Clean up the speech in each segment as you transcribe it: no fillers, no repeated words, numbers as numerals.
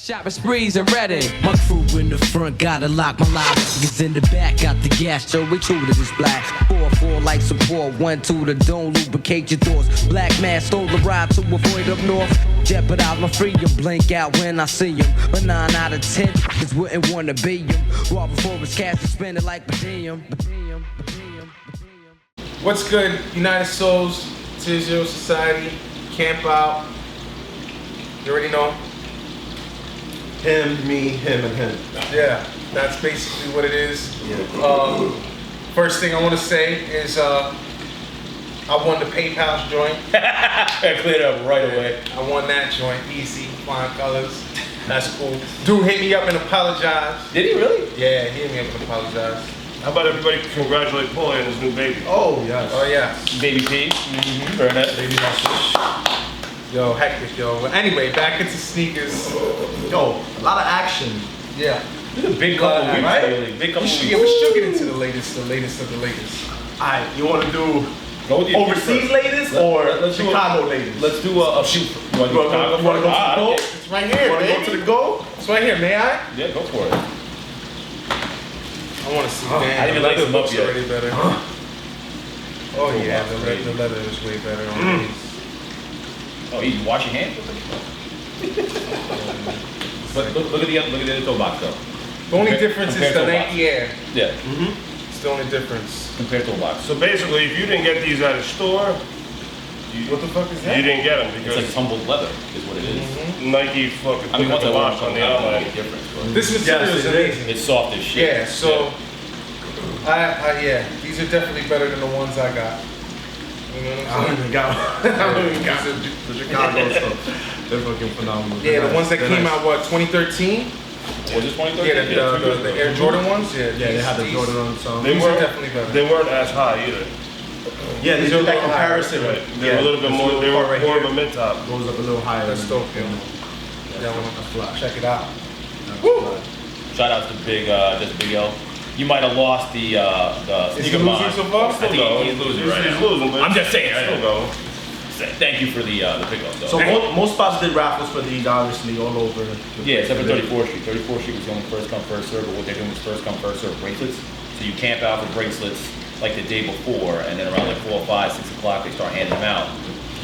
Shopping sprees are ready. My crew in the front, gotta lock my lock. Niggas in the back, got the gas, so we true to this black. 4-4 like support, 1-2 the don't lubricate your doors. Black man stole the ride to avoid up north. Jeopardize my freedom, blink out when I see him. But 9 out of 10 just wouldn't wanna be him. Raw before his cash, spend it like per diem. What's good, United Souls, Tier Zero Society, Camp Out. You already know. Him, me, him, and him. Yeah, that's basically what it is. Yeah. First thing I want to say is I won the PayPal joint. I cleared it up right away. I won that joint, easy, flying colors. That's cool. Dude hit me up and apologized. Did he really? Yeah, he hit me up and apologized. How about everybody congratulate Paulie on his new baby? Oh, yes. Oh yeah. Baby P. Very nice. Baby muscle. Yo, hectic, yo. Well, anyway, back into sneakers. Yo, a lot of action. Yeah. It's a big couple weeks, right? really. Big couple weeks. Yeah, we should get into the latest of the latest. Alright, you want to do Go with the overseas latest or let's do Chicago latest? Let's do a few. You want to do Chicago? You want to go to the goal? It's right here, You want to go to the goal? It's right here, may I? Yeah, go for it. I want to see. I didn't even lace them up yet. Already better. Oh yeah, the leather is way better on these. Oh, you wash your hands? But look at the other toe box though. The only difference is the Nike Air. Yeah. It's the only difference. Compared to a box. So basically, if you didn't get these at a store, What the fuck is that? you didn't get them It's because like tumbled leather, is what it is. Nike fucking I mean, put once the I box wash on them, the I don't know outline. any difference. But This material is amazing. it's soft as shit. Yeah, so yeah, these are definitely better than the ones I got. You know what I I'm don't saying? even got I don't even got the Chicago stuff. They're fucking phenomenal. Yeah, the ones that They're came nice. out, what, 2013? Was this 2013? Yeah, the Air Jordan ones? Yeah, Yeah, they had the these- Jordan on some. They These are weren't definitely better. They weren't as high either. Yeah, they These do are that a little higher, comparison. Right. They were Yeah, a little bit this more. They part were right more here of a mid top. goes up a little higher. That's than- dope, yo. That one, That's fly. check it out. That's Woo! fly. Shout out to just Big L. You might have lost the Is he sneaker losing mod. so far? I think he's losing right He's now. losing, but I'm just saying. Still go. Thank you for the pickup though. So most spots did raffles for these, obviously, all over. Yeah, except for 34th Street. 34th Street was going first come, first serve, but what they're doing is first come, first serve bracelets. So you camp out for bracelets like the day before, and then around like 4 or 5, 6 o'clock, they start handing them out.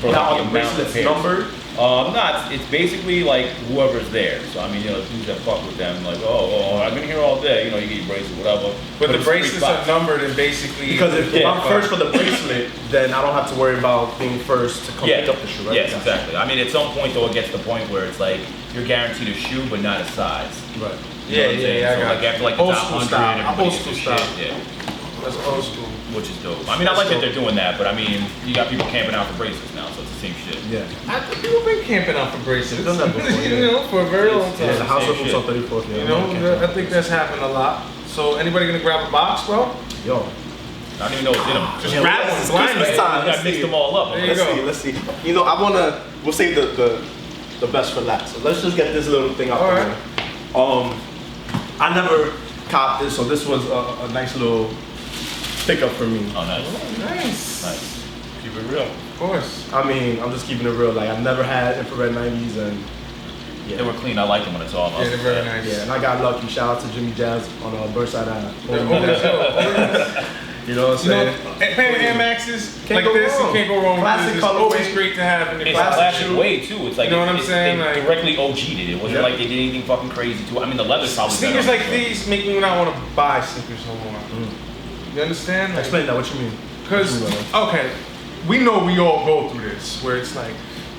For Now, like are the bracelets numbered? Not, it's basically like whoever's there. So I mean, you know, dudes that fuck with them, like, oh, I've been here all day, you know, you get your bracelet, whatever. But the it's free bracelets spots. are numbered and basically... Because if Yeah, I'm first for the bracelet, then I don't have to worry about being first to come pick up the shoe, right? Yes, exactly. I mean, at some point though, it gets to the point where it's like you're guaranteed a shoe, but not a size. Right. You know what I'm saying? I So got like after like the old top school 100, style. everybody Old gets school their style. shit, yeah, That's old school. which is dope. I mean, I like that they're doing that, but I mean, you got people camping out for bracelets now, so it's the same shit. Yeah. I think people been camping out for bracelets. They've done that before, You yeah. know, for a very long Yeah, the time. house Same opens shit. on 34th. Yeah, You know, I think that's happened a lot. So anybody gonna grab a box, bro? Yo. I don't even know what's in them. Just Yeah, grab this one is blindly. Christmas time. You gotta mix them all up. There you Let's go. see, let's see. You know, we'll save the best for last. So let's just get this little thing out All the way. I never copped this, so this was a nice little pickup for me. Oh, nice. Nice. Nice. Keep it real. Of course. I mean, I'm just keeping it real. Like, I've never had infrared 90s, and They were clean. I like them when it's all. Yeah, they're very nice. yeah, and I got lucky. Shout out to Jimmy Jazz on Burnside Ave. They're always dope. You know what I'm You know, saying? paying Air Maxes Can't like go this, wrong. you can't go wrong. Classic It's always colorway. great to have in your It's classic classic shoe. way too. It's like You know what I'm saying? They Like- directly OG'd it. It wasn't Yeah. like they did anything fucking crazy to it. I mean, the leather's probably better Sneakers on like it, these make me not want to buy sneakers no more. You understand? Like, Explain that. What you mean? Because, okay, we know we all go through this, where it's like,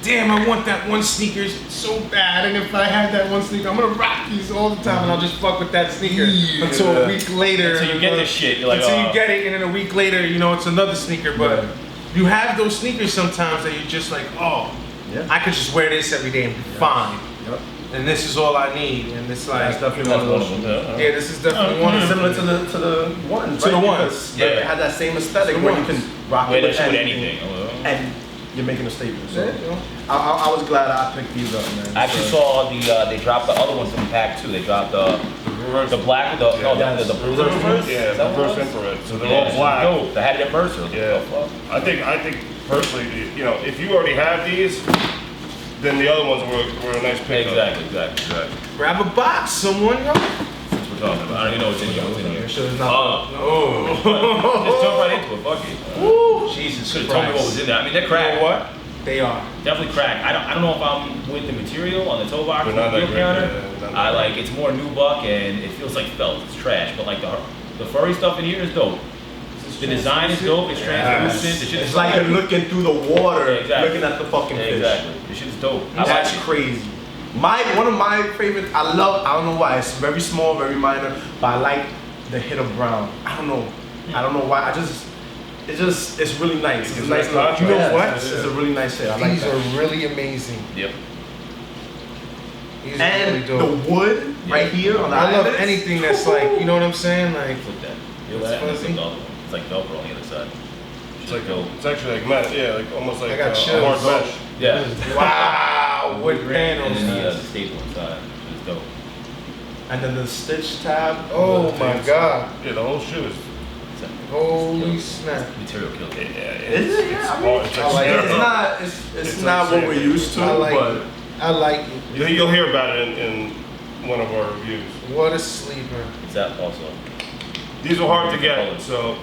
damn, I want that one sneaker so bad, and if I had that one sneaker, I'm gonna rock these all the time, and I'll just fuck with that sneaker until a week later. Until you get this shit, you're like, until oh. you get it, and then a week later, you know, it's another sneaker. But Right. you have those sneakers sometimes that you're just like, oh, Yeah. I could just wear this every day and be fine, Yep. and this is all I need, and it's like, That's definitely one of those. yeah, this is definitely one of them. Similar to the ones. To the right? ones, Because yeah. It had that same aesthetic To the where you ones. can rock Wear it that with shit with anything, anything. and you're making a statement. So Yeah, you know. I was glad I picked these up, man. I actually So- saw they dropped the other ones in the pack too. They dropped the black with the Yes. the reverse. Yeah, Is that what it reverse was? infrared. So they're Yeah, all black. Dope. They had it in Mercer. Yeah. I think personally, you know, if you already have these, then the other ones were a nice pickup. Exactly. Grab a box, someone, yo. That's what we're talking about. I don't even know what's in here. What's in here? Sure it's not. Just jump right into it. Fuck it. Woo. Jesus Should have told me what was in there. I mean, they're You know cracked. what? They are. Definitely cracked. I don't know if I'm with the material on the toe box, They're the not that wheel great, counter. yeah, not that I great. like it's more nubuck and it feels like felt. It's trash, but like the furry stuff in here is dope. The design is dope. It's translucent. The shit It's is like you're looking through the water, Yeah, exactly. looking at the fucking fish. Exactly. This shit is dope. I like That's it. crazy. One of my favorites, I don't know why, it's very small, very minor, but I like the hit of brown. I don't know why, it's really nice. It's a nice little, contrast. You know what? It's a really nice hit, I like These that. are really amazing. Yep. These are And really dope. the wood right here on the I love eyelids. anything that's like, you know what I'm saying? Like, Flip that. Feel It's that? And fuzzy. flip the other one. It's like Velcro on the other side. It's like it's actually like matte, yeah, like almost like I got a chills. hard mesh. Yeah. wow, wood And panels. then the staple inside. It's dope. And then the stitch tab. Oh my god. Yeah, the whole shoe is. Holy snap. Material killed it. Is it? Yeah, I mean, It's I like it. it's not, it's not what we're used to, I like but it. I like it. You'll hear about it in one of our reviews. What a sleeper. It's that also. These are hard to get, so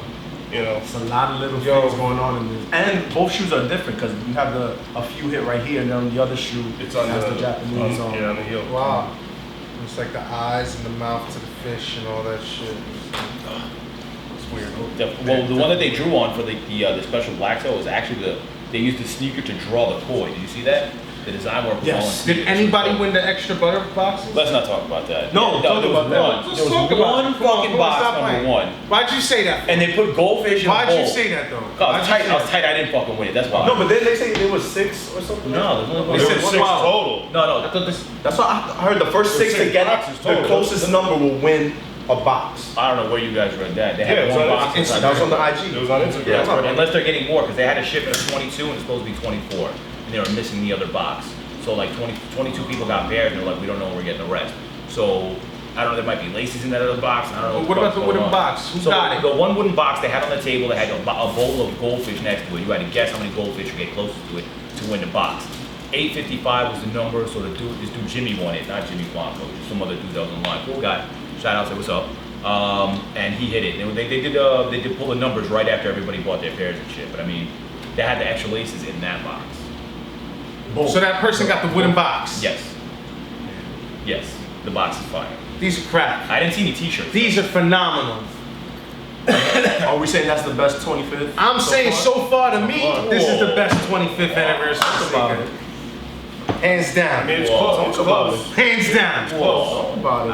you know. it's a lot of little Yo. things going on in this. And both shoes are different because you have a few hit right here, and then the other shoe It's on has the Japanese on. yeah, on the heel. Wow. It's like the eyes and the mouth to the fish and all that shit. It's weird. Well, the one that they drew on for the special black toe was actually they used the sneaker to draw the koi. Did you see that? The design work was Yes. all in Did sneakers. anybody win the extra butter boxes? Let's not talk about that. No, talk there was about that. one. Let's There was talk about one it. Come on, fucking come on, box, stop number playing. one. Why'd you say that? And they put goldfish in Why'd a bowl. you say that though? I Why'd was you tight. say I was that? tight. I didn't fucking win it. That's why. No, but then they say there was 6 or something. No, there's only one. There said were 6 12. total. No, I thought this. That's why I heard the first 6 to Six get boxes the total. closest number will win a box. I don't know where you guys read that. They Yeah, had it was one on box. Instagram. That was on the It IG. was on Instagram. Yeah, unless they're getting more because they had a ship at 22 and it's supposed to be 24, and they were missing the other box. So like 22 people got pairs and they're like, we don't know when we're getting the rest. So I don't know, there might be laces in that other box. I don't know. What about the fuck's wooden going on. box? Who So got it? the one wooden box they had on the table, they had a bowl of goldfish next to it. You had to guess how many goldfish you get closest to it to win the box. 855 was the number, so this dude Jimmy won it, not Jimmy Blanco, just some other dude that was online. Cool guy. Shout out, say what's up. And he hit it. They did pull the numbers right after everybody bought their pairs and shit. But I mean, they had the extra laces in that box. So that person got the wooden box. Yes. Yes. The box is fire. These are crap. I didn't see any t-shirts. These are phenomenal. Are we saying that's the best 25th? I'm saying far? so far to me, far. this is the best 25th anniversary Talk about sneaker. it. Hands I down. mean, it's Whoa. close. It's Talk about close. Hands down. Talk about it.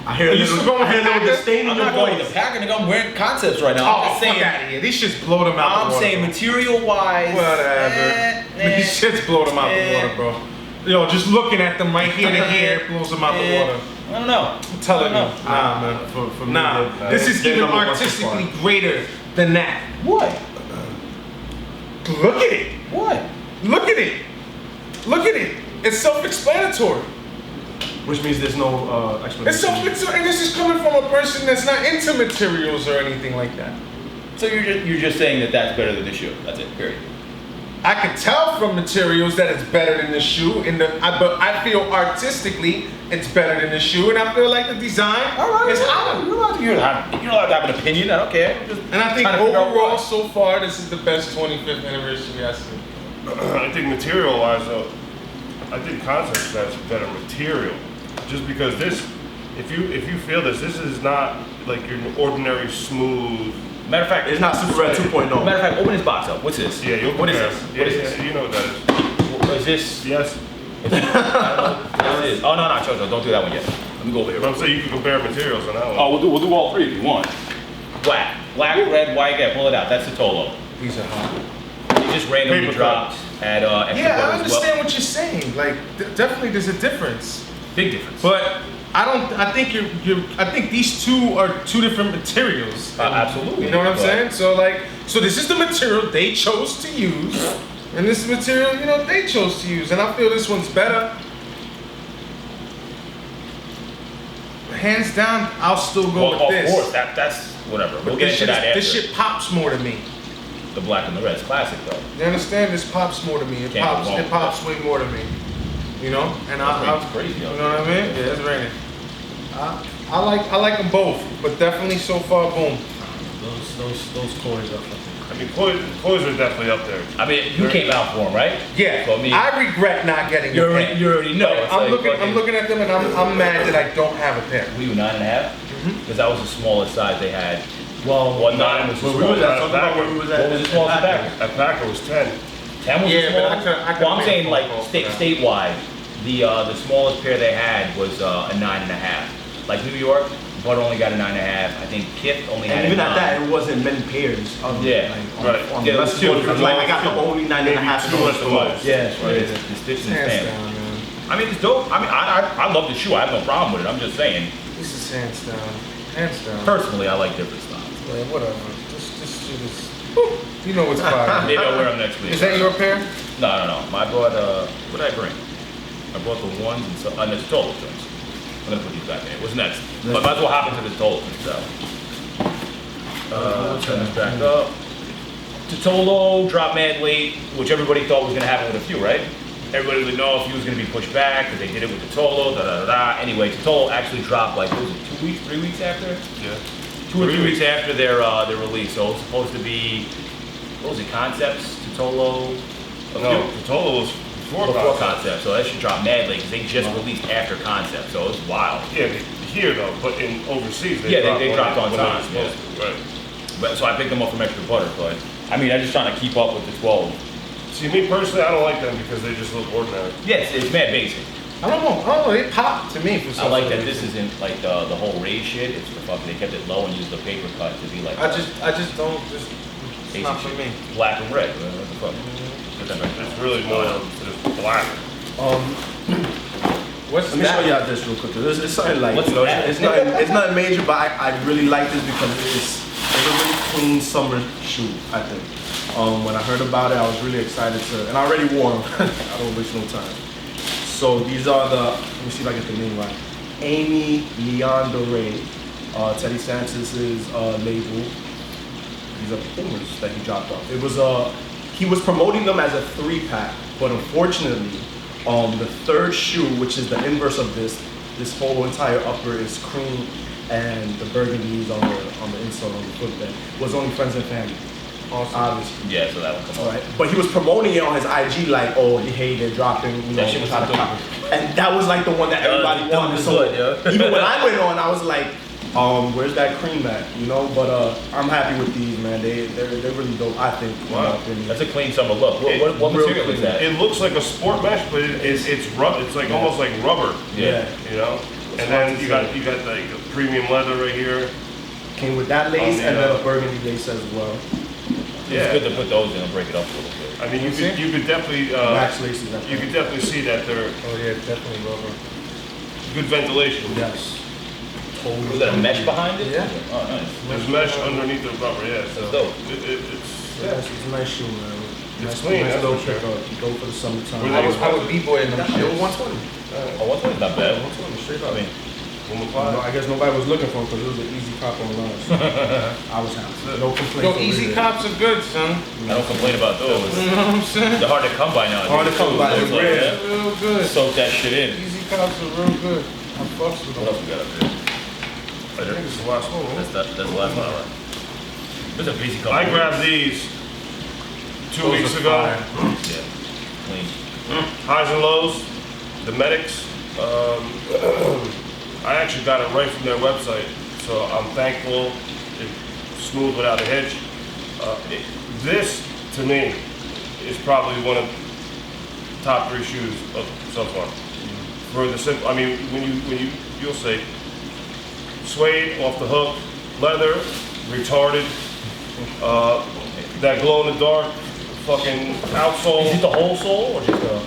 I hear a You little, still going I hear a with little the disdain in I'm your not going with voice. the pack, nigga. I'm wearing concepts right now. Oh, I'm just fuck saying. out of here. These shits blow them out I'm the water. saying material-wise. Whatever. These shits blow them out the water, bro. Yo, just looking at them right here to here blows them out the water. I don't know. I'm telling you. I don't know. Nah, man. For me, Nah. they- This is they're even number one so artistically far. greater than that. What? Look at it. What? Look at it. Look at it. It's self-explanatory. Which means there's no It's explanation. self-explanatory. And this is coming from a person that's not into materials or anything like that. So you're just saying that that's better than the shoe. That's it. Period. I can tell from materials that it's better than the shoe, but I feel artistically it's better than the shoe, and I feel like the design is higher. You're allowed to have an opinion. I don't care. Just And I think trying to figure out overall, why. so far, this is the best 25th anniversary I've seen. I think material-wise, though, I think concept has better material. Just because this, if you feel this is not like your ordinary smooth. Matter of fact, It's not Super Red 2.0. Matter of fact, open this box up. What's this? Yeah, you'll What is compare. this? Yeah, What is this? yeah, you know what that is. Is this? Yes. I don't know. What is this? Oh no, Chocho, don't do that one yet. Let me go over here. But I'm saying you can compare materials on that one. Oh, we'll do all three if you want. Black, red, white. Yeah, pull it out. That's the Tolo. These are hot. It just randomly Paper dropped at Extra Yeah, I Butter as understand well. what you're saying. Like, definitely there's a difference. Big difference. But I think these two are two different materials. Absolutely. You know what I'm But- saying? So this is the material they chose to use, and this is the material, they chose to use. And I feel this one's better. Hands down, I'll still go Well, with of this. course, that's whatever. We'll But get this into shit that is- after. This shit pops more to me. The black and the red. It's classic though. You understand? This pops more to me. It Can't go pops. wrong It with pops way more to me. You know, and It's crazy. you know what I mean? Yeah, it's raining. I like them both, but definitely so far, boom. Those coins are fucking. I mean, Coys are definitely up there. I mean, you came out for them, right? Yeah, So, I mean, I regret not getting a pair. you already know. Like, It's I'm like fucking- looking at them, and I'm mad that I don't have a pair. Were you 9.5? Because that was the smallest size they had. Well, One 9 was the where we was smallest. at, talking about where we was at. What was the smallest pack? At Packer was 10. 10 was Yeah, the but I smallest? could've Well, I'm made a saying phone like call for that. statewide, the smallest pair they had was a 9.5. Like New York, Bud only got a 9.5. I think Kith only had And even a at 9. that, it wasn't many pairs. Yeah, right. On Yeah, the it was West two. Coast, because like I got the only 9.5 Maybe two at the most. Yeah, Right, the stitch and Hands stamp. down, man. I mean, it's dope. I mean, I love the shoe. I have no problem with it. I'm just saying, This is hands down. Hands down. personally, I like different styles. Man, whatever. This shit is. You know what's fire. Maybe I'll wear them next week. Is that your pair? No. I brought, what did I bring? I brought the ones and so, and the Tolo joints. I'm gonna put these back in. What's next? But might as well hop into the Tolo thing, so. Turn this back up. Tolo dropped mad late, which everybody thought was gonna happen with Afew, right? Everybody would know Afew was gonna be pushed back because they did it with the Tolo, Anyway, Tolo actually dropped like, what was it, 2 weeks, 3 weeks after? Yeah. 2 or 3 weeks after their release. So it was supposed to be, what was it, Concepts, Tolo? No, the total was before Before Concept. Concept, so that should drop mad late because they just released after Concept, so it's wild. Yeah, here though, but in overseas Yeah, they when dropped on when they time, were supposed to, Right. But so I picked them up from Extra Butter, but I mean, I'm just trying to keep up with the 12. See, me personally, I don't like them because they just look ordinary. Yes, it's mad basic. I don't know. They pop to me for some I like that reason. this isn't like the whole raised shit. It's the fucking, they kept it low and used the paper cut to be like I just don't. It's basic not for shit. me. Black and red. What the fuck? Put that back It's down. really more just black. What's Let me show that? you out this real quick. It's something like, What's you know, that? it's not major, but I really like this because it's a really clean summer shoe, I think. When I heard about it, I was really excited to, and I already wore them. I don't waste no time. So these are the, let me see if I get the name right. Amy Leandre, Teddy Santis's label. These are Pumas that he dropped off. It was he was promoting them as a 3-pack, but unfortunately, the third shoe, which is the inverse of this whole entire upper is cream, and the burgundies on the insole on the footbed was only friends and family. Obviously. Yeah, so that one come All on. right. But he was promoting it on his IG like, oh, hey, they're dropping, you know, That shit was how to dope. cop. And that was like the one that everybody that wanted. was So good, yo. even when I went on, I was like, where's that cream at? You know, but I'm happy with these, man. They're really dope, I think. in my Wow. opinion. That's a clean summer look. What real material is clean. that? It looks like a sport mesh, but it's like almost like rubber. Yeah. You know. And then you got like the premium leather right here. Came with that lace Oh, and yeah. then a burgundy lace as well. It's good to put those in and break it up a little bit. I mean, you could definitely Wax laces. That you could definitely see that they're Oh yeah, definitely rubber. good ventilation. Yes. Was that a mesh behind it? Yeah. Oh, nice. There's mesh underneath the rubber, yeah. So That's dope. it's Yeah, it's a nice shoe, man. It's clean, Nice that's little for sure. pickup. Go for the summertime. I would b-boy in them They were shits. 120. Oh, 120 is not bad. 120 straight I up. mean, No, I guess nobody was looking for them because it was an easy cop online. So I was happy. No complaints. Yo, over easy there. cops are good, son. I don't complain about those. You know what I'm saying? They're hard to come by now. Hard to come by, It's they're like, rare. yeah, Real good. soak that shit in. Easy cops are real good. I fucks with What them. else we got up here? I think it's the last one. That's the last one. All right. There's a basic couple. I grabbed these 2 Those weeks are ago. fire. Yeah. Clean. Highs and lows, the medics. I actually got it right from their website, so I'm thankful. It's smooth without a hitch. This, to me, is probably one of the top 3 shoes of so far. For the simple, I mean, you'll say suede off the hook, leather, retarded, that glow in the dark, fucking outsole. Is it the whole sole or just the?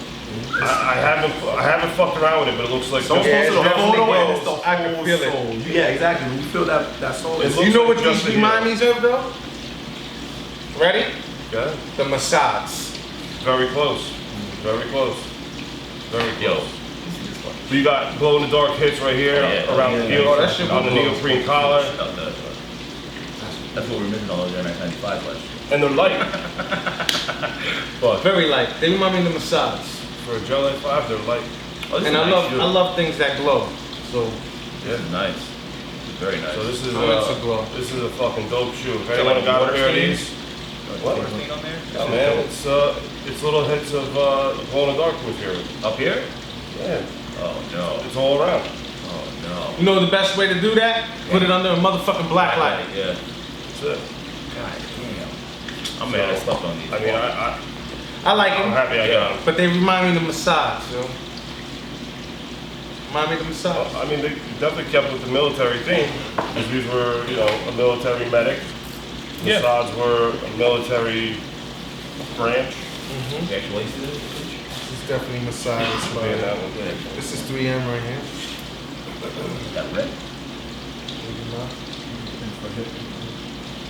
I haven't fucked around with it, but it looks like Don't just- Yeah, post it on it's the photo definitely and it's the gold. I can full feel it. sole. Yeah, exactly. When you feel that sole. It It's, looks You know like what just these a remind me of though? Ready? Yeah, The Massads. very close, very close, very Yo. close. So you got glow in the dark hits right here Yeah. around the Yeah. heel, Oh, that shit on the will glow. neoprene collar. That's what we were missing all those Air Max 95s last year. And they're light. But Very light. They remind me of the massage. For a Gel 95, they're light. oh, this And is I nice love shoe. I love things that glow. So This is nice. Very nice. So this is Oh, it's a glow. this is a fucking dope shoe. If Got anyone like got a water pair of stains? these, What? Thing on there? yeah, man, it's little hits of glow in the dark material. Up here? Yeah, Oh no. it's all around. Oh no. you know the best way to do that? Put it under a motherfucking black light. Yeah. That's it. God damn. I'm mad I slept on these. I mean, I like I'm them, happy I got them. but they remind me of the massage. You know? Remind me of the massage. I mean, they definitely kept with the military theme, because these were, you know, a military medic. The Yeah. Sads were a military branch. The actual laces? This is definitely massage. Being that one. This is 3M right here. That red?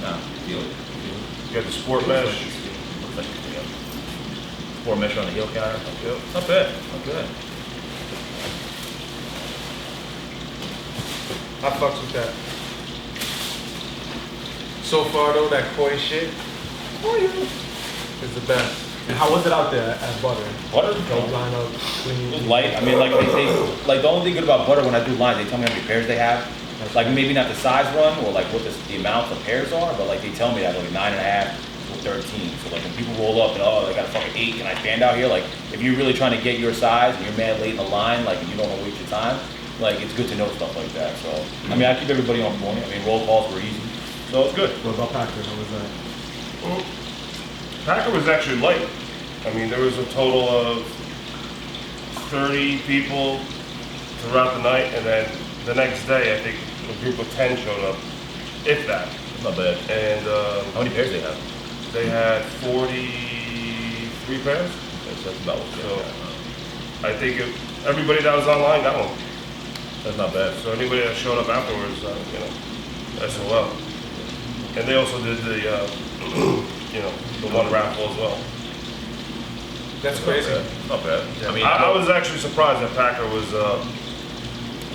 Nah, feel it. You got the sport mesh. Looks like it's together. Sport mesh on the heel counter. Yep. Not bad. Not bad. I fucks with that. So far though, that koi shit is the best. And how was it out there at Butter? Butter? Don't line up clean. It was light. I mean, like they say, like the only thing good about Butter when I do lines, they tell me how many pairs they have. Like maybe not the size run or like what the amount of pairs are, but like they tell me that like 9.5 to 13. So like when people roll up and oh they got a fucking 8, can I stand out here? Like if you're really trying to get your size and you're mad late in the line, like and you don't want to waste your time, like it's good to know stuff like that. So I mean I keep everybody on point. I mean roll calls were easy, so it's good. What about Packer? How was that? Well, Packer was actually light. I mean, there was a total of 30 people throughout the night, and then the next day, I think a group of 10 showed up, if that. Not bad. And How many pairs they have? they had 43 pairs. That's about what So I think everybody that was online got one. that's not bad. So anybody that showed up afterwards, you know, SOL. And they also did the, you know, the one raffle as well. That's crazy. Not bad. I mean, I was actually surprised that Packer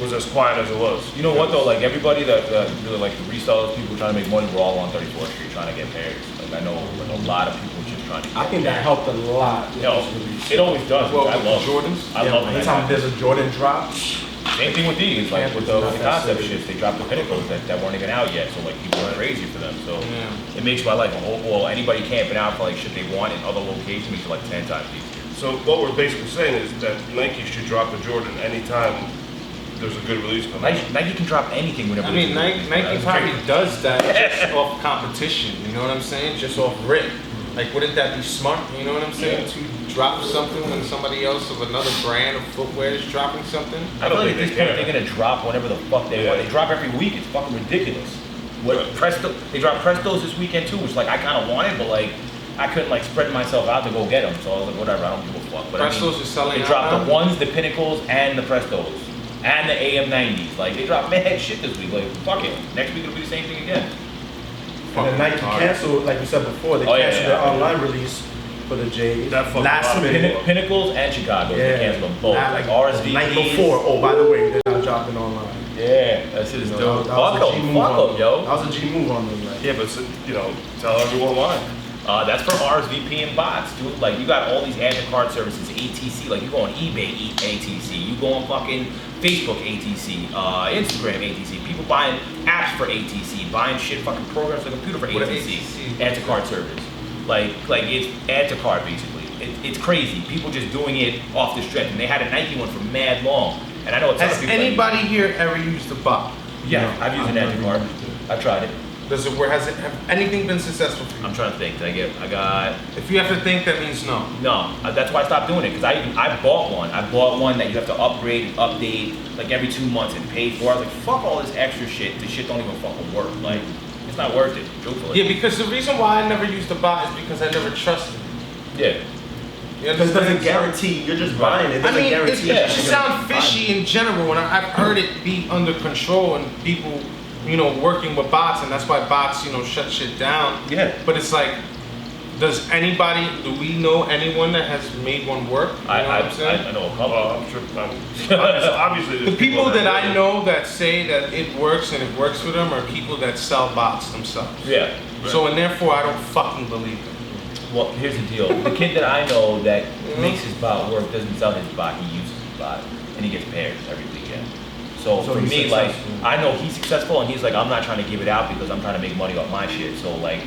was as quiet as it was. you know what though? Like everybody that really like the resellers, people trying to make money, we're all on 34th Street trying to get pairs. Like I know like a lot of people just trying to get I think that pairs. helped a lot. You know, it always does. Well, I with love Jordans? I love it. Anytime there's a Jordan drop, Same thing with these, like with the Not that concept serious. shits, they dropped the pinnacles that weren't even out yet, so like people are crazy for them. So Yeah. it makes my life a whole. Well, anybody camping out for like shit they want in other locations makes it like 10 times easier. So what we're basically saying is that Nike should drop the Jordan anytime there's a good release coming. Nike can drop anything whenever. I they mean, do. Nike That's probably crazy. does that just off competition. You know what I'm saying? Just off rip. Like, wouldn't that be smart? You know what I'm saying? To drop something when somebody else of another brand of footwear is dropping something. I don't think think at this they point care. they're gonna drop whenever the fuck they want. Yeah. They drop every week. It's fucking ridiculous. What Presto? They dropped Prestos this weekend too, which like I kind of wanted, but like I couldn't like spread myself out to go get them. So I was like, whatever. I don't give a fuck. But Prestos are selling They out dropped now? the ones, the Pinnacles, and the Prestos, and the AM90s. Like they dropped mad shit this week. Like fuck it. Next week it'll be the same thing again. and then Nike canceled, like we said before, they Oh, yeah, canceled yeah. their online release for the J's. That fucked last a lot of minute. people. Pinnacles and Chicago. They canceled them both. Nah, Like RSVPs. Night before. Oh, by the way, they're not dropping online. Yeah, that shit is You know, dope. that was Fuck a G them, move fuck on them, yo. That was a G move on them. Like. Yeah, but you know, tell everyone why. That's from RSVP and bots, dude. Like, you got all these add to cart services, ATC. Like, you go on eBay, ATC. You go on fucking Facebook, ATC. Instagram, ATC. People buying apps for ATC, buying shit, fucking programs on the computer for What ATC. ATC? Add to cart service. Like it's add to cart basically. It's crazy. People just doing it off the strength. And they had a Nike one for mad long. And I know a ton of Has people. anybody here ever used the bot? Yeah, I've used an add to cart. I've tried it. Does it? Where has it? Have anything been successful for you? I'm trying to think. I got. If you have to think, that means no. No, that's why I stopped doing it, because I bought one. I bought one that you have to upgrade and update like every 2 months and pay for. I was like, fuck all this extra shit. This shit don't even fucking work. Like, it's not worth it, truthfully. Yeah, because the reason why I never used the bot is because I never trusted it. Yeah. You Because it doesn't understand? guarantee, you're just buying it. It I doesn't mean, guarantee it that just you're gonna sounds buy it. fishy in general, and I've heard it be under control and people, you know, working with bots, and that's why bots, you know, shut shit down. Yeah. But it's like, do we know anyone that has made one work? You know what I'm saying? I know a couple. Well, I'm sure. Obviously, The there's people that I do it. know that say that it works and it works for them are people that sell bots themselves. Yeah. So, and therefore, I don't fucking believe them. Well, here's the deal. The kid that I know that makes his bot work doesn't sell his bot. He uses his bot, and he gets pairs every weekend. So for he's me, like, successful. I know he's successful, and he's like, I'm not trying to give it out because I'm trying to make money off my shit. So like,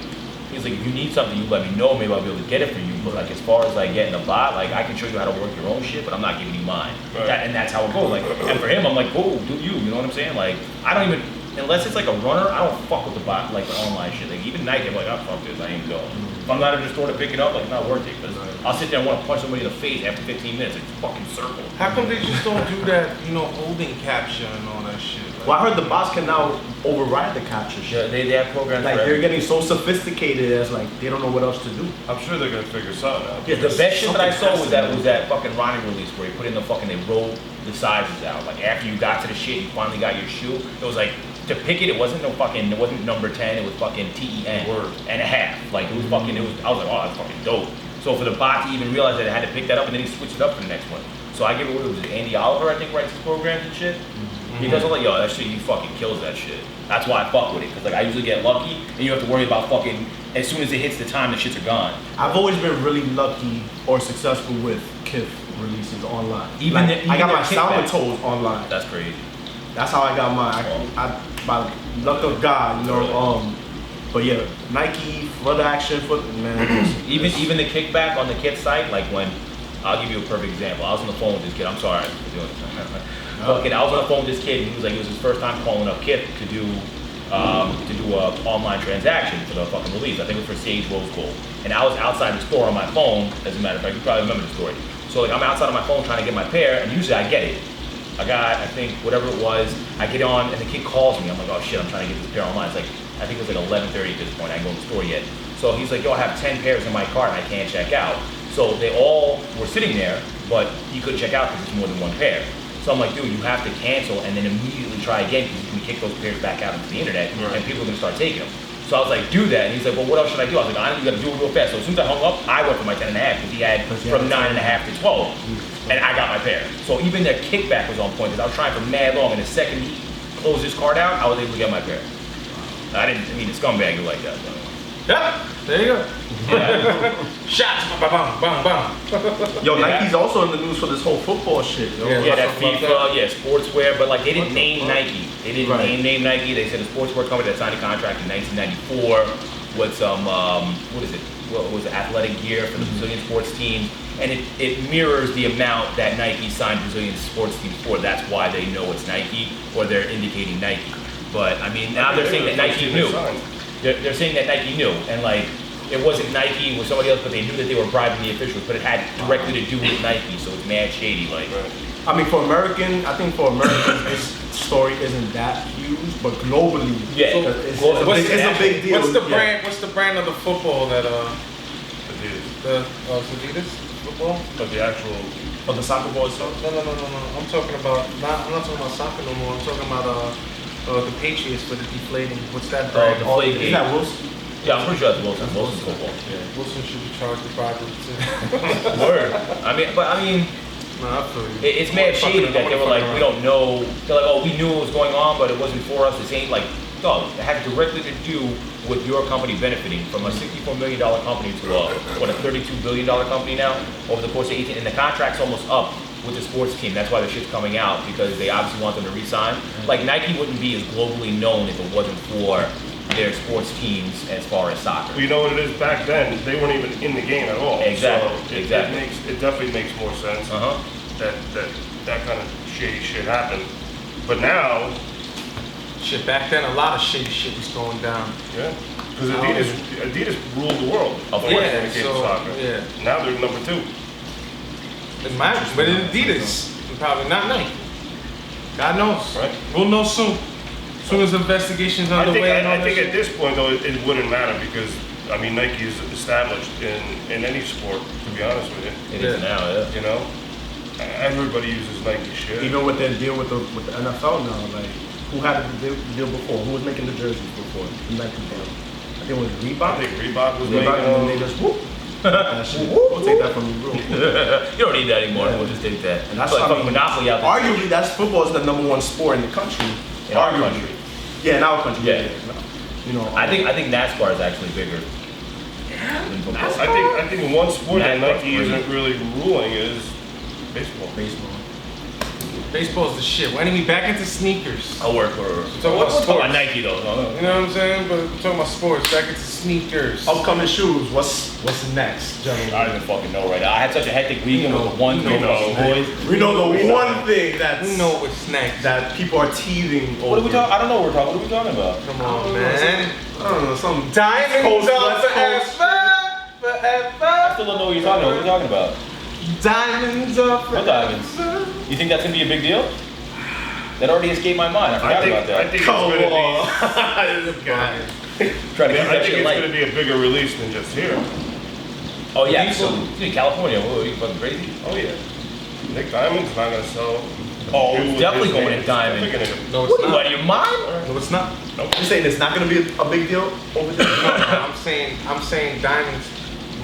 he's like, if you need something, you let me know. Maybe I'll be able to get it for you. But like, as far as like getting a bot, like, I can show you how to work your own shit, but I'm not giving you mine. Right. And that's how it goes. Like, and for him, I'm like, oh, do you? You know what I'm saying? Like, I don't even. Unless it's like a runner, I don't fuck with the bot, like the online shit. Like even Nike, I'm like, oh fuck this, I ain't going. If I'm not in the store to pick it up, like it's not worth it. Because I'll sit there and want to punch somebody in the face after 15 minutes. It's a fucking circle. How come they just don't do that, holding capture and all that shit? Like, Well, I heard the bots can now override the capture Yeah, shit. they have programs Like for they're everything. getting so sophisticated as like they don't know what else to do. I'm sure they're gonna figure something out. The best shit that I saw was Something that fucking Ronnie release where he put in the fucking, they rolled the sizes out. Like after you got to the shit, you finally got your shoe. It was like, to pick it, it wasn't number 10, it was fucking TEN and a half. Like it was fucking, I was like, oh, that's fucking dope. So for the bot to even realize that it had to pick that up and then he switched it up for the next one. So I give it, what was it, Andy Oliver, I think, writes his programs and shit. Because I'm like, yo, that shit, he fucking kills that shit. That's why I fuck with it. Cause like I usually get lucky and you have to worry about fucking, as soon as it hits the time, the shits are gone. I've always been really lucky or successful with kith releases online. Even I got their my kickback. Sound Toes online. That's crazy. That's how I got mine. I by luck of God, But yeah, Nike, foot action, man. Even the kickback on the kith site, like when, I'll give you a perfect example. I was on the phone with this kid. I'm sorry for doing this. Fucking, I was on the phone with this kid, and he was like, it was his first time calling up kith to do a online transaction for the fucking release. I think it was for Sage Rose Gold. And I was outside the store on my phone. As a matter of fact, you probably remember the story. So like I'm outside on my phone trying to get my pair, and usually I get it. I got, I think, whatever it was, I get on, and the kid calls me. I'm like, oh shit, I'm trying to get this pair online. It's like, I think it was like 11:30 at this point. I ain't going to the store yet. So he's like, yo, I have 10 pairs in my cart and I can't check out. So they all were sitting there, but he couldn't check out because it's more than one pair. So I'm like, dude, you have to cancel and then immediately try again because you can kick those pairs back out into the internet and people are gonna start taking them. So I was like, do that. And he's like, well, what else should I do? I was like, I you gotta do it real fast. So as soon as I hung up, I went for my 10 and a half because he had from 9.5 to 12. And I got my pair. So even their kickback was on point because I was trying for mad long. And the second he closed his card out, I was able to get my pair. I mean, the scumbag was like that. But. Yeah, there you go. Yeah. Shots, bang, bang, bang. Yo, Yeah. Nike's also in the news for this whole football shit. Yo. Yeah. Yeah, that Something like FIFA, yeah, sportswear, but like they didn't name Nike. They didn't Right. name Nike. They said a sportswear company that signed a contract in 1994 with some, what is it? What was it? Athletic gear for the Brazilian sports team. And it mirrors the amount that Nike signed Brazilian sports teams for. That's why they know it's Nike, or they're indicating Nike. But I mean, now they're saying that Nike knew. They're saying that Nike knew, and like, it wasn't Nike, it was somebody else, but they knew that they were bribing the officials, but it had directly to do with Nike, so it's mad shady, like. I mean, I think for Americans, this story isn't that huge, but globally, Yeah. it's What's a big deal. What's the Yeah. brand? What's the brand of the football that Adidas. the Adidas football? But the actual, Oh, the soccer ball itself? No. I'm talking about I'm not talking about soccer no more. I'm talking about the Patriots for the deflating. What's that brand? Deflating. Isn't that Wilson? Yeah, I'm pretty sure that's Wilson. Wilson's football. Yeah, Wilson should be charged with bribery too. Word. I mean, Nah, I feel you. it's mad shady that they were like, we don't know. They're like, oh, we knew what was going on, but it wasn't for us. This ain't like, no, it had directly to do with your company benefiting from a $64 million company to a $32 billion company now over the course of 18. And the contract's almost up with the sports team. That's why the shit's coming out, because they obviously want them to re-sign. Like Nike wouldn't be as globally known if it wasn't for their sports teams as far as soccer. well, you know what it is, back then, they weren't even in the game at all. Exactly, So exactly. It definitely makes more sense that kind of shady shit happened. But now, Shit, back then a lot of shady shit was going down. yeah, because Adidas ruled the world Of when course. it came to so, soccer. yeah. Now they're number 2. It matters, but in Adidas, probably not Nike. God knows. Right. We'll know soon. As soon as the investigation's I underway and all think that at shit. this point though, it wouldn't matter because I mean Nike is established in any sport. To be honest with you, It is now, yeah. you know, everybody uses Nike shit. Even with their deal with the NFL now, like, who had the deal before? Who was making the jerseys before? The Nike deal. It was I Reebok. think Reebok was making Reebok, and then they them. just whoop. That shit. We'll take that from you, bro. You don't need that anymore. We'll just take that. And that's like what I fucking mean. Monopoly out there. Arguably, that's football is the #1 sport in the country. In our Arguably. country. Yeah, in our country. Yeah. You know, I think NASCAR is actually bigger. Than football. I think one sport that NASCAR's Nike crazy. isn't really ruling is baseball. baseball. Baseball's the shit. Why didn't we back into sneakers? I'll work for. So what's What's about sports? Nike though? No. You know what I'm saying? But we're talking about sports. Back into sneakers. Upcoming shoes. What's next, gentlemen? I don't even fucking know right now. I had such a hectic weekend with the one thing about the boys. We know the one thing that's We know what's next. that people are teething over. What are we talking? I don't know what we're talking. What are we talking about? Come on, man. I don't know, some Diamonds Coast, are West Coast. forever, I forever. still don't know what you're talking about. What are you talking about? Diamonds are What forever. diamonds? You think that's gonna be a big deal? That already escaped my mind. I forgot about that. I think it's Come gonna on. Trying to be. keep I that think shit it's light. gonna be a bigger release than just here. Oh yeah, think so? in California. What, are you fucking crazy? Oh yeah. Nick Diamond's not gonna sell. Oh, shoe it's with definitely his going name. in diamond. It's definitely gonna- No, What it's are you, not. out of your mind? No, it's not. You're saying it's not gonna be a big deal over there? No, I'm saying diamonds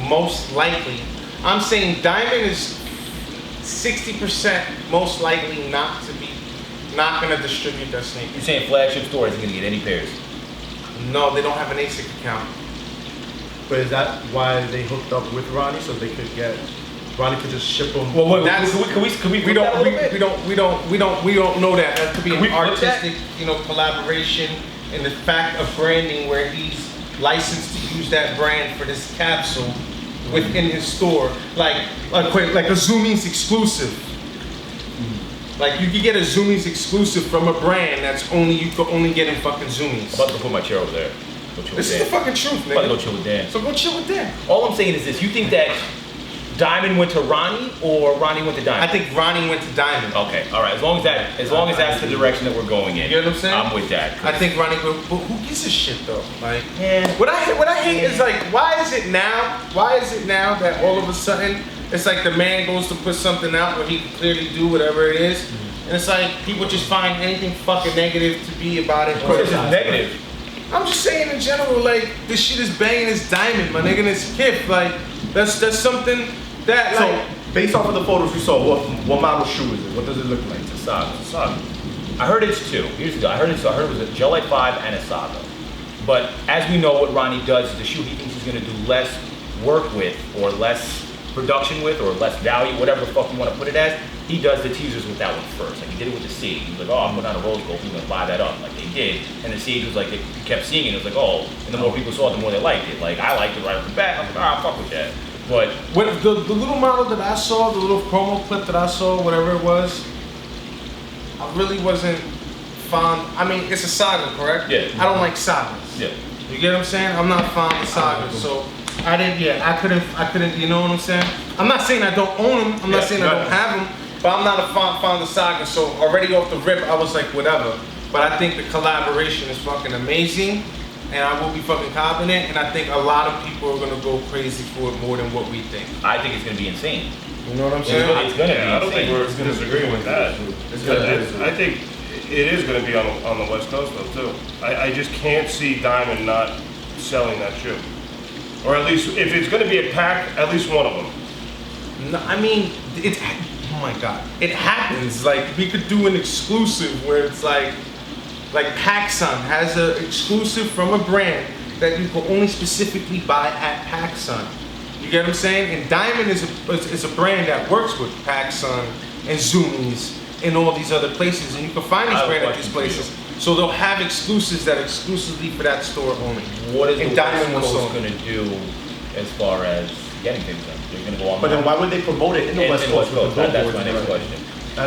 most likely. I'm saying diamond is 60% most likely not gonna distribute that sneaker. You're saying flagship store isn't gonna get any pairs? No, they don't have an ASIC account. But is that why they hooked up with Ronnie so they could get Ronnie could just ship them? Well, wait, That's- can we We flip that a don't, little bit? we don't know that. That could be Can we an flip that? artistic, collaboration, and the fact of branding where he's licensed to use that brand for this capsule within his store, like a Zoomies exclusive. Like you could get a Zoomies exclusive from a brand that's you could only get in fucking Zoomies. I'm about to go put my chair over there. Go chill This with is the Dan. fucking truth, I'm about to go nigga. chill with Dan. So go chill with them. All I'm saying is this: you think that Diamond went to Ronnie or Ronnie went to Diamond? I think Ronnie went to Diamond. Okay, all right. As long as that's the direction that we're going in, You know what I'm saying? I'm with that. I think Ronnie, but who gives a shit though? Like, Yeah. what I hate is like, why is it now? Why is it now that all of a sudden it's like the man goes to put something out where he can clearly do whatever it is, and it's like people just find anything fucking negative to be about it. This is negative. I'm just saying in general, like this shit is banging as diamond, my nigga, and it's kith. Like that's something that So, like. based off of the photos you saw, what model shoe is it? What does it look like? It's a Saga. It's a Saga. I heard it's two. Here's the deal. I heard it was a Gelite 5 and a Saga. But as we know, what Ronnie does is the shoe he thinks he's going to do less work with, or less production with, or less value, whatever the fuck you want to put it as. He does the teasers with that one first. Like he did it with the Siege. He was like, oh, I'm putting out a rose gold. He's going to buy that up. Like they did. And the Siege was like, they kept seeing it. It was like, oh. And the more people saw it, the more they liked it. Like I liked it right off the bat. I was like, I'll fuck with that. But What the little model that I saw, the little promo clip that I saw, whatever it was, I really wasn't fond. I mean, it's a saga, correct? Yeah. I don't like sagas. yeah. You get what I'm saying? I'm not fond of sagas, so I didn't. Yeah, I couldn't. You know what I'm saying? I'm not saying I don't own them. I'm not Yeah, saying I don't have them, but I'm not a fond of sagas. So already off the rip, I was like, whatever. But I think the collaboration is fucking amazing. And I will be fucking confident, and I think a lot of people are gonna go crazy for it more than what we think. I think it's going to be insane. You know what I'm It's saying? going to be Yeah, I don't think insane. we're disagreeing with that. I think it is going to be on the West Coast though too. I just can't see Diamond not selling that shoe, or at least if it's going to be a pack, at least one of them. No, I mean, it's, oh my God, it happens. Like, we could do an exclusive where it's like PacSun has an exclusive from a brand that you can only specifically buy at PacSun. You get what I'm saying? And Diamond is a brand that works with PacSun and Zoomies and all these other places, and you can find I these have a brands at these question for you. places. So they'll have exclusives that are exclusively for that store only. What is And the Diamond West was Coast sold. going to do as far as getting things done? They're going to go on. But then why would they promote it in the West Coast? with the That's my billboards, next right?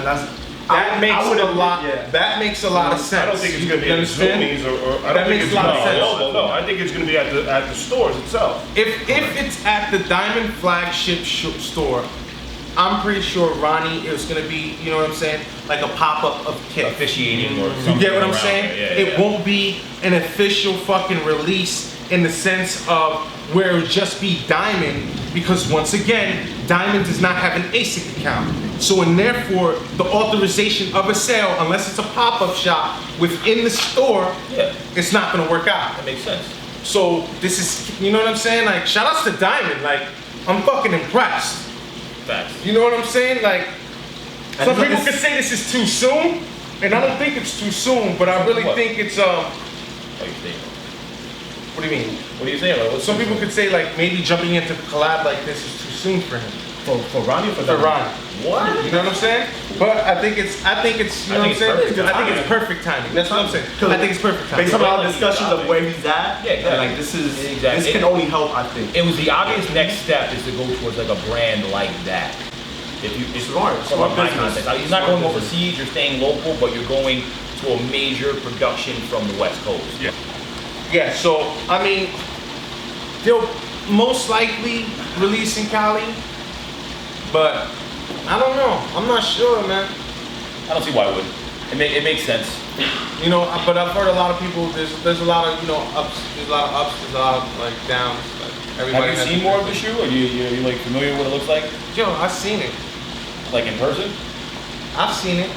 question. That makes would a lot. Yeah. That makes a lot of sense. I don't think it's going to be You at the understand? Zoomies or I That don't think makes it's a lot going of to be sense. available. No, I think it's going to be at the stores itself. If it's at the Diamond flagship store, I'm pretty sure Ronnie is gonna be, you know what I'm saying, like a pop-up of kith. Officiating or You something. get what I'm around saying? there. Yeah, It won't be an official fucking release in the sense of where it would just be Diamond, because once again, Diamond does not have an ASIC account. So and therefore, the authorization of a sale, unless it's a pop-up shop within the store, Yeah. it's not gonna work out. That makes sense. So this is, you know what I'm saying? Like, shout outs to Diamond. Like, I'm fucking impressed. Facts. You know what I'm saying? Like, And some look, people it's- could say this is too soon, and I don't think it's too soon, but I really What? think it's What do you think? what do you mean? What do you say? Like, what's Some people could say like maybe jumping into a collab like this is too soon for him. for Ronnie or for For Ronnie. What? You know what I'm saying? But I think it's you know what I'm saying? I think it's perfect timing. That's what I'm saying. I think it's perfect timing. Based on our Like, discussions of where he's at, Yeah, exactly. like this Exactly. can only help, I think. It was the obvious next step is to go towards like a brand like that. If you, it's Smart my business. context. You're not going overseas, you're staying local, but you're going to a major production from the West Coast. Yeah. Yeah, so I mean, they'll most likely release in Cali, but I don't know. I'm not sure, man. I don't see why it wouldn't. It makes sense. You know, but I've heard a lot of people. There's a lot of ups. There's a lot of ups. There's a lot of like downs. Like everybody. Have you has seen a more of the different- shoe? Or you like familiar with what it looks like? Yo, I've seen it. Like in person? I've seen it.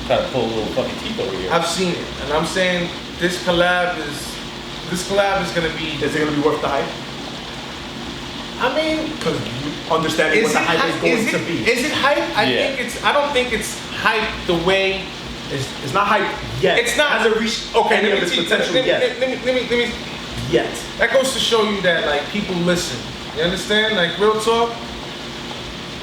Try to pull a little fucking teeth over here. I've seen it, and I'm saying this collab is gonna be. Is it gonna be worth the hype? I mean, Because understanding what the hype is going to be. Is it hype? Yeah. I don't think it's hype the way. It's not hype yet. It's not. Hasn't reached Okay, any let of me its teach. potential yet. Let me. Yet. That goes to show you that like people listen. You understand? Like real talk.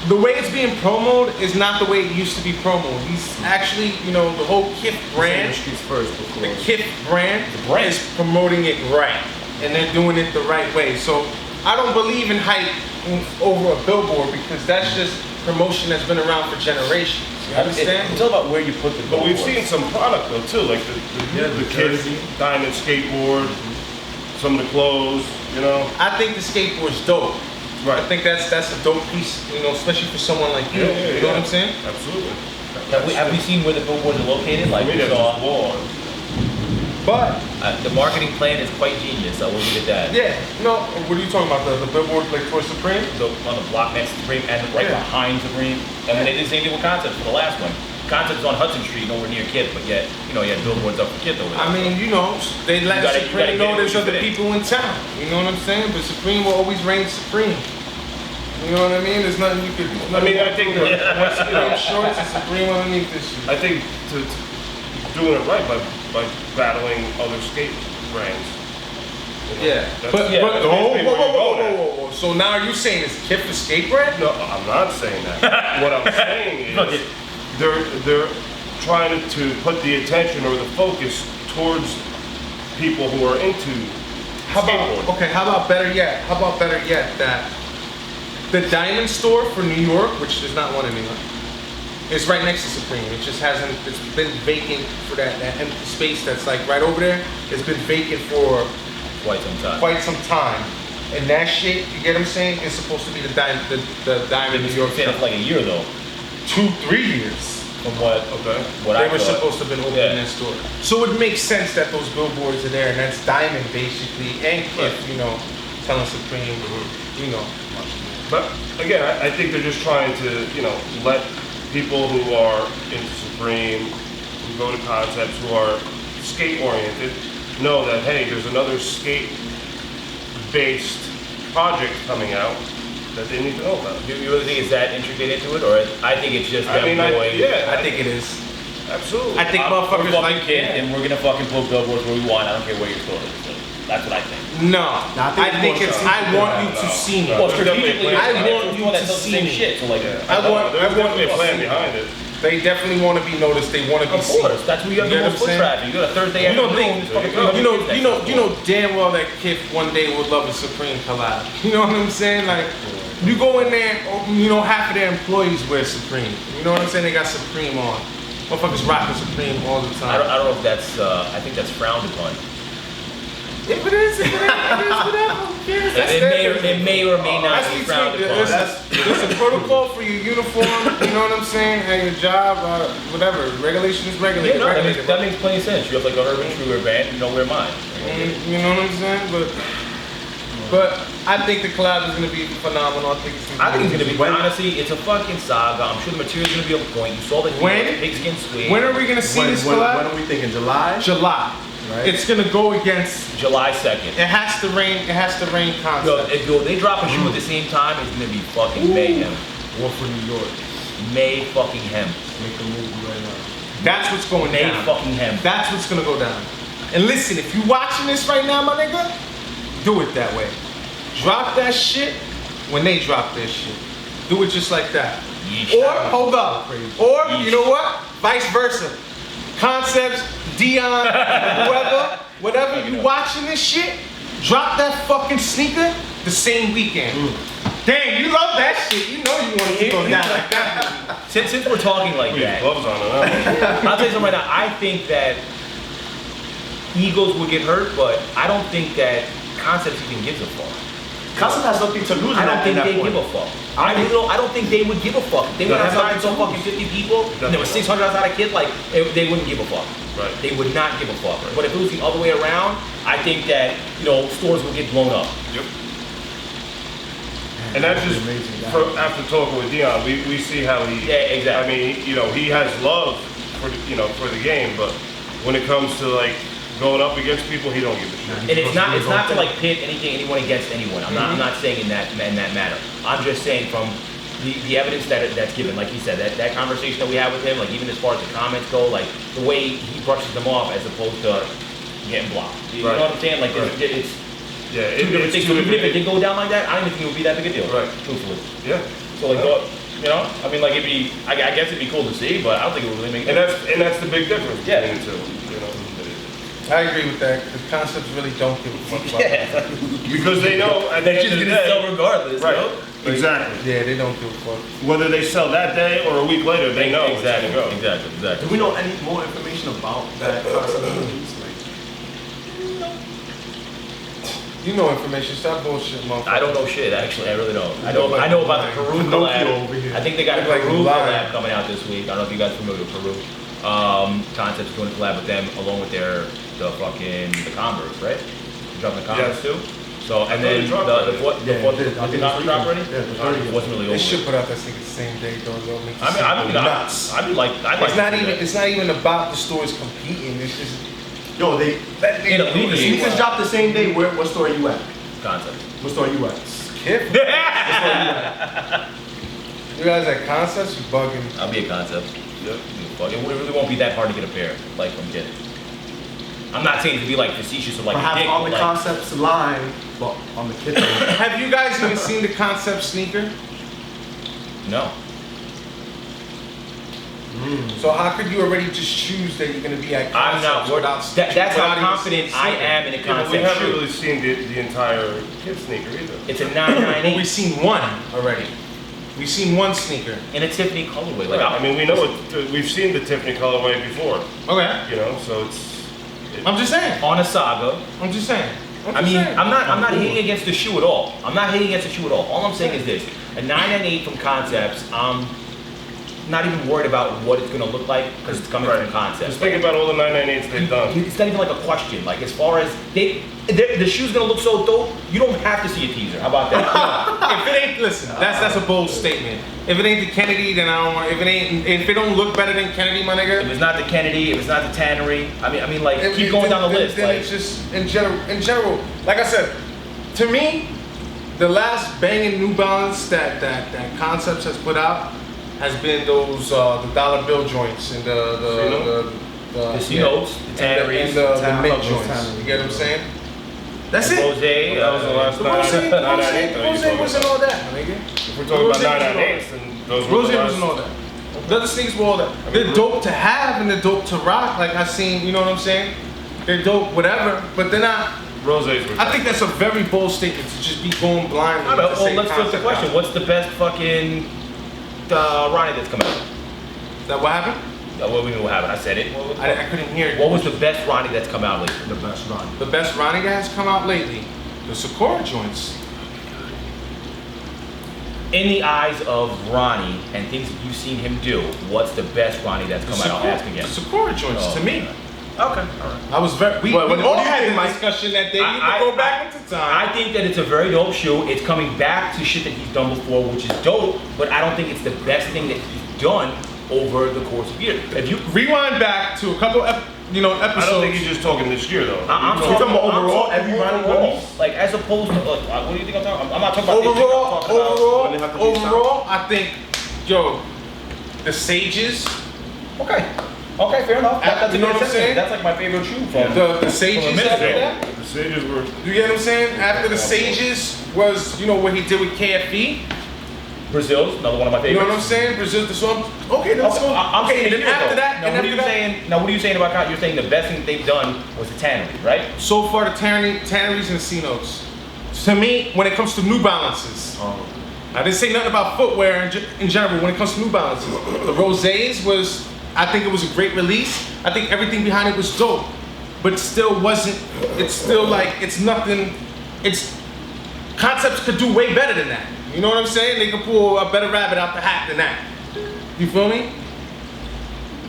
The way it's being promoted is not the way it used to be promoted. He's actually, you know, the whole kith brand, Streets first before. the kith brand, brand. is promoting it right, and they're doing it the right way. So I don't believe in hype over a billboard because that's just promotion that's been around for generations. You understand? It's all about where you put the But we've billboard. seen some product though too, like the kids diamond skateboard, some of the clothes, you know. I think the skateboard's dope. Right. I think that's a dope piece, you know, especially for someone like you. Yeah, You know what I'm saying? Absolutely. Have we seen where the billboards are located? Like we Maybe saw. wall. But The marketing plan is quite genius. I will give it that. yeah, no. What are you talking about? The billboard like for Supreme? On the block next to Supreme and right Yeah. behind Supreme. And then they did the same thing with Concepts for the last one. Concepts on Hudson Street, nowhere near Kith, but yet, you know, you had billboards up for Kith over there. I mean, you know, they let You gotta Supreme get know it there's where you other fit in. people in town. You know what I'm saying? But Supreme will always reign supreme. You know what I mean? There's nothing you could. I mean, I think that, once Supreme shorts and Supreme underneath this shit. I think to doing it right by battling other skate brands. You know, Yeah, that's- but yeah, but that's whoa, whoa, basically where you whoa, go there. whoa. So now are you saying it's Kith for skate brand? No, I'm not saying that. What I'm saying Look is it. they're trying to put the attention or the focus towards people who are into How skateboarding. about okay? How about better yet? How about better yet that the Diamond store for New York, which there's not one anymore, is right next to Supreme. It just hasn't. It's been vacant for that empty space that's like right over there. It's been vacant for Quite some time. quite some time. And that shit, you get what I'm saying? It's supposed to be the Diamond, the Diamond New York Saying store. it's like a year though, 2-3 years. from what Okay. what They I were thought. supposed to have been open Yeah. in that store. So it makes sense that those billboards are there, and that's Diamond basically, and Kith, you know, telling Supreme, you know. But again, I think they're just trying to, you know, let people who are into Supreme, who go to Concepts, who are skate oriented, know that hey, there's another skate based project coming out that they need to know about. Do you really think it's that intricate into it, or I think it's just I them mean, going? I think it is. Absolutely. I think We're motherfuckers fucking like kids, and we're gonna fucking put billboards where we want. I don't care where your store is. So that's what I think. No, I think I think it's it's. more I want you to see me. Well, there's definitely strategically, a plan. I I want want you you that to does the see same me. shit. So like, I want. There's I want definitely you a to plan see me. behind it. They definitely want to be noticed. They want to be of seen. course, that's where you have You the get most what I'm foot saying? traffic. You got a Thursday You don't afternoon. think- it's fucking You 300 know, kids you next know, to you the know damn well that Kith one day would love a Supreme collab. You know what I'm saying? Like, you go in there, you know, half of their employees wear Supreme. You know what I'm saying? They got Supreme on. Motherfuckers rocking Supreme all the I time. don't know if that's. I think that's frowned upon. If it is, it is whatever. Who cares? That's It may or may not That's be between, frowned upon. there's a protocol for your uniform, you know what I'm saying, and your job, whatever. Regulation is Yeah, regulated. no, regulated. that makes plenty of sense. You have like a urban streetwear band, you know, wear mine. You know what I'm saying? But I think the collab is gonna be phenomenal. I think it's gonna be, honestly, it's a fucking saga. I'm sure the material's gonna be on point. You saw the When? pigskin suede. When are we gonna see When this are collab? we thinking? July? July. right? It's gonna go against. July 2nd. It has to rain. It has to rain Yo, concept. if they drop a shoe at the same time, it's gonna be fucking mayhem. War for New York. May fucking hem. Make a movie right now. That's what's going May down. fucking hem. That's what's gonna go down. And listen, if you watching this right now, my nigga, do it that way. Drop that shit when they drop their shit. Do it just like that. Yeesh. Or hold up. Or you know what? Vice versa. Concepts, Dion, whoever, whatever, you watching this shit, drop that fucking sneaker the same weekend. Damn, you love that shit. You know you want to keep on down like that. Since we're talking like that, Gloves on and I'll tell you something right now. I think that egos would get hurt, but I don't think that Concepts even gives a fuck. Concept has nothing to lose. I don't think they give a fuck. I don't think they would give a fuck. If they went outside and saw fucking 50 people, and there were 600 outside a kid, like, they wouldn't give a fuck. Right. They would not give a fuck. But if it was the other way around, I think that, stores would get blown up. Yep. And that's just, after talking with Dion, we see how he, Yeah, exactly. I mean, he has love for the game, but when it comes to like going up against people, he don't give a shit. And it's not to like pit anyone against anyone. I'm not saying in that manner. I'm just saying from the evidence that's given, like he said, that conversation that we had with him, like even as far as the comments go, like the way he brushes them off as opposed to getting blocked. You know what I'm saying? Like it's Yeah, two different things. So even if it did go down like that, I don't even think it would be that big a deal. Right. Truthfully. Yeah. So like, I mean, like I guess it'd be cool to see, but I don't think it would really make a difference. And that's the big difference Yeah. between the two. I agree with that. The concepts really don't give a fuck about Yeah. Because they know at the They're end just of the gonna day, sell regardless, right? you know? Exactly. Yeah, they don't give a fuck. Whether they sell that day or a week later, they know Exactly. it's gonna go. Exactly. Do we know any more information about that concept? You know information. Stop bullshit, motherfucker. I don't know shit, actually. I really don't. I know about the Peru collab. over here. I think they got a Look like Peru you lying. collab coming out this week. I don't know if you guys are familiar with Peru. Concept's doing a collab with them along with the Converse, right? They're dropping the Converse Yes. too. So and then they dropped the it. fourth Yeah, drop it did. I think already? it's Already? Yeah, It wasn't really They over. should put out that sneaker the same day, though. It'll make the I mean, sneaker nuts. I'd like. It's not even. It's not even about the stores competing. It's just. Yo, It the alleviates sneakers dropped the same day. What store are you at? Concept. What store are you at? Kith? You guys at concepts? You bugging? I'll be a Concept. Yep. It really won't be that hard to get a pair. Like I'm kidding. I'm not saying to be like facetious or like Perhaps dick, on the like, concepts line, but on the kit. Have you guys even seen the concept sneaker? No. So how could you already just choose that you're gonna be at I'm not concepts worried. without? That's how without even confident I seeing it? am in a Yeah, but we concept haven't shoe. really seen the entire kid sneaker either. It's a But 998 we've seen one already. We've seen one sneaker. in a Tiffany colorway. Like, I mean, we know we've seen the Tiffany colorway before, Okay. so it's. I'm just saying. on a Saga. I'm just saying. I mean, I'm not hating against the shoe at all. I'm not hating against the shoe at all. All I'm saying is this: a 998 from Concepts. I'm not even worried about what it's gonna look like because it's coming from Concepts. Just think about all the 998s they've done. It's not even like a question. Like as far as the shoe's gonna look so dope, you don't have to see a teaser. How about that? If it ain't, listen, that's a bold statement. If it ain't the Kennedy, then I don't want. If it don't look better than Kennedy, my If nigga. it's not the Kennedy, if it's not the Tannery, I mean, like keep going down the list. Then Like it's just in general. Like I said, to me, the last banging New Balance that Concepts has put out has been those the dollar bill joints and the C-notes, the Tanneries, and the mint those joints. Tanneries. You get what I'm saying? That's it. Rose. That was the last The Rose 998 that you talking wasn't about. all that, my nigga. If we're talking about 998s, then those were Rose the last. wasn't all that. The other sneakers were all that. They're dope to have and they're dope to rock. Like I seen, you know what I'm saying? They're dope, whatever. But they're not. Roses were. I think that's a very bold statement to just be going blind. Well, let's flip the question. What's the best fucking Ronnie that's come out? That what happened? What we mean what happened? I said it. I couldn't hear it. What was the best Ronnie that's come out lately? The best run. The best Ronnie that has come out lately? The Sakura joints. In the eyes of Ronnie and things that you've seen him do, what's the best Ronnie that's come out? I'll ask again. The Sakura joints Oh, to me. okay. Okay, all right. I was very. We What do all you had think, a Mike? discussion that day. You I- can go back into time. I think that it's a very dope shoe. It's coming back to shit that he's done before, which is dope, but I don't think it's the best thing that he's done over the course of years. If you Rewind back to a couple episodes. I don't think he's just talking this year though. I'm talking about overall, every Ronnie overall. release? Like as opposed to, what do you think I'm talking about? I'm not talking about this year, I'm talking about- Overall, I think, the Sages. Okay, fair enough. That's You know what I'm saying? That's like my favorite shoe from The Sages from a minute after ago. that. The Sages were. You get what I'm saying? After the Sages was, what he did with KFE. Brazil's another one of my You favorites. know what I'm saying? Brazil's the song. Okay, that's Okay, I'm saying and the then year after though. that, Now, and what are after you that, saying? Now, what are you saying about Kyle? You're saying the best thing they've done was the tannery, right? so far the tanneries and C-notes. To me, when it comes to New Balances, I didn't say nothing about footwear in general. When it comes to New Balances, the Rosés was, I think it was a great release. I think everything behind it was dope, but it still wasn't. It's still like it's nothing. It's concepts could do way better than that. You know what I'm saying? They could pull a better rabbit out the hat than that. You feel me?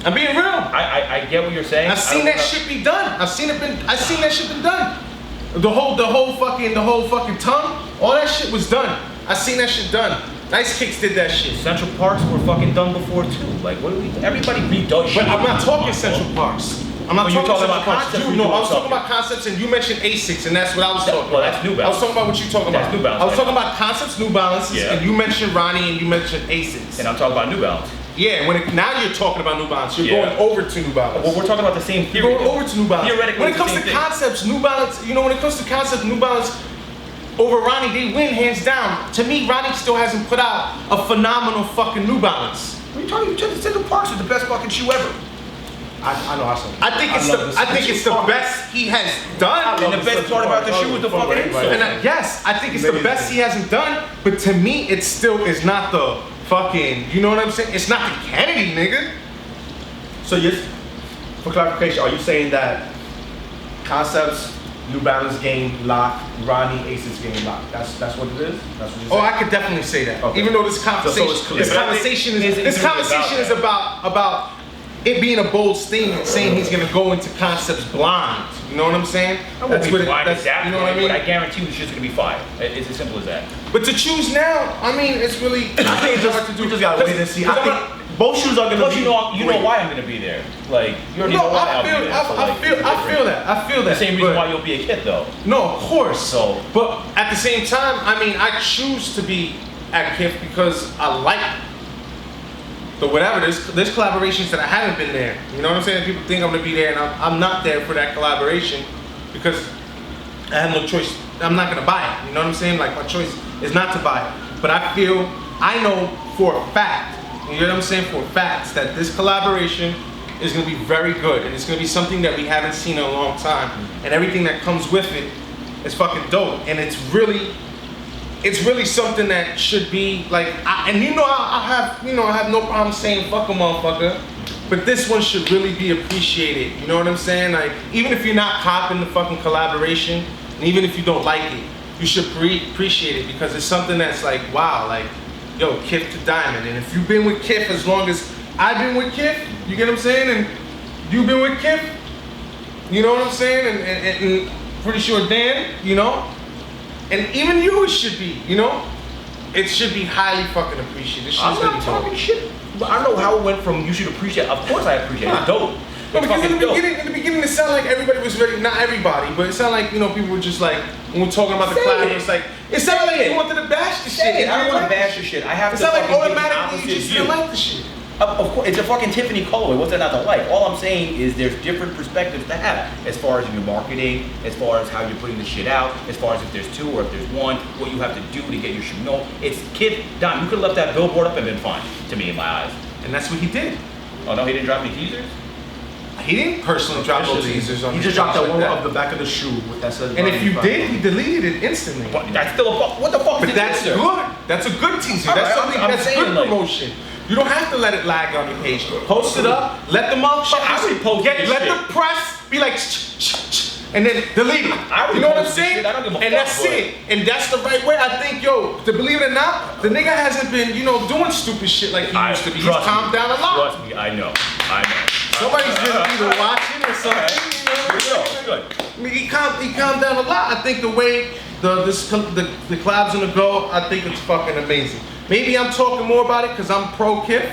I'm being real. I get what you're saying. I've seen that shit be done. I've seen that shit been done. The whole fucking tongue, all that shit was done. I seen that shit done. Nice Kicks did that shit. Central Parks were fucking done before too. Like, what do we? Everybody redoes shit. But I'm not talking Central Parks. I'm not Well, you're talking talking about Central Parks. concepts, No, we I was do talking about concepts, and you mentioned Asics, and that's what I was talking well, about. that's New I was Balance. talking about what you talking That's about. New Balance, I was right? talking about concepts, New Balances, Yeah. and you mentioned Ronnie, and you mentioned Asics. And I'm talking about New Balance. Yeah, now you're talking about New Balance. You're Yeah. going over to New Balance. Well, we're talking about the same You're theory. going over to New Balance. Theoretically, When it it's comes the to same thing. concepts, New Balance, when it comes to concepts, New Balance over Ronnie, they win hands down. To me, Ronnie still hasn't put out a phenomenal fucking New Balance. What are you talking about? Central Parks is the best fucking shoe ever. I know. I think it's the best he has done. And the best part about the shoe is the fucking insole. And I think it's the best he hasn't done. But to me, it still is not the fucking. You know what I'm saying? It's not the Kennedy, nigga. So for clarification, are you saying that concepts, New Balance game lock, Ronnie Aces game lock? That's what it is. That's what you're saying. Oh, I could definitely say that. Okay. Even though this So conversation, it's clear. this conversation is about it being a bold statement, saying he's gonna go into concepts blind. You know what I'm saying? I won't be blind at that's, that you know what I point, mean? but I guarantee you the shit's gonna be fire. It's as simple as that. But to choose now, I mean, it's really. I think we just gotta wait and see. I think both shoes are gonna Plus, be. you know why I'm gonna be there. Like, you already know No, why I I'll be there. So, like, feel that. I feel that. the same reason but- why you'll be a kid, though. No, of course. So- but at the same time, I mean, I choose to be at KIF because I like the whatever. There's collaborations that I haven't been there. You know what I'm saying? People think I'm gonna be there, and I'm not there for that collaboration because I have no choice. I'm not gonna buy it. You know what I'm saying? Like my choice is not to buy it. But I know for a fact. You know what I'm saying? For facts that this collaboration is gonna be very good, and it's gonna be something that we haven't seen in a long time, and everything that comes with it is fucking dope, and it's really something that should be like. I have no problem saying fuck a motherfucker, but this one should really be appreciated. You know what I'm saying? Like even if you're not copping the fucking collaboration, and even if you don't like it, you should appreciate it because it's something that's like wow, like. Yo, Kith to Diamond. And if you've been with Kith as long as I've been with Kith, you get what I'm saying? And you've been with Kith, you know what I'm saying? And pretty sure Dan, you know? And even you it should be, you know? It should be highly fucking appreciated. This I'm shit's gonna not be dope. talking shit. But I don't know how it went from you should appreciate. Of course I appreciate it. It's dope. No, It's because fucking dope. in the beginning, it sounded like everybody was ready. Not everybody, but it sounded like people were just like when we're talking about the Say collab. it. It's like it sounded like Say they it. wanted to bash the Say shit. it. I don't want to bash your shit. I have It to sounded like fucking give the automatically opposite you just view. didn't like the shit. Of course, it's a fucking Tiffany colorway. What's there not to like? All I'm saying is there's different perspectives to have as far as your marketing, as far as how you're putting the shit out, as far as if there's two or if there's one, what you have to do to get your shoe. No, it's Kid Dime. You could have left that billboard up and been fine, to me, in my eyes. And that's what he did. Oh no, he didn't drop any teasers? He didn't personally drop those teasers on He the just dropped page that like one that. of the back of the shoe with that says. And if you Ronnie did, he deleted it instantly. But that's still what the fuck But is that's teaser? good. That's a good teaser. All That's right, something I'm that's saying, good like- promotion. You don't have to let it lag on your page. Post it up. Let the I motherfuckers repost this let shit. the press be like, and then delete it. I You know what I'm repost this saying? shit. I don't give a And fuck, that's but- it. And that's the right way. I think, yo, to believe it or not, the nigga hasn't been, doing stupid shit like he used to be. He's Trust me. calmed down a lot. Trust me, I know. Somebody's been either watching or something. Good. I mean, he calmed down a lot. I think the way the collabs gonna go, I think it's fucking amazing. Maybe I'm talking more about it because I'm pro Kith.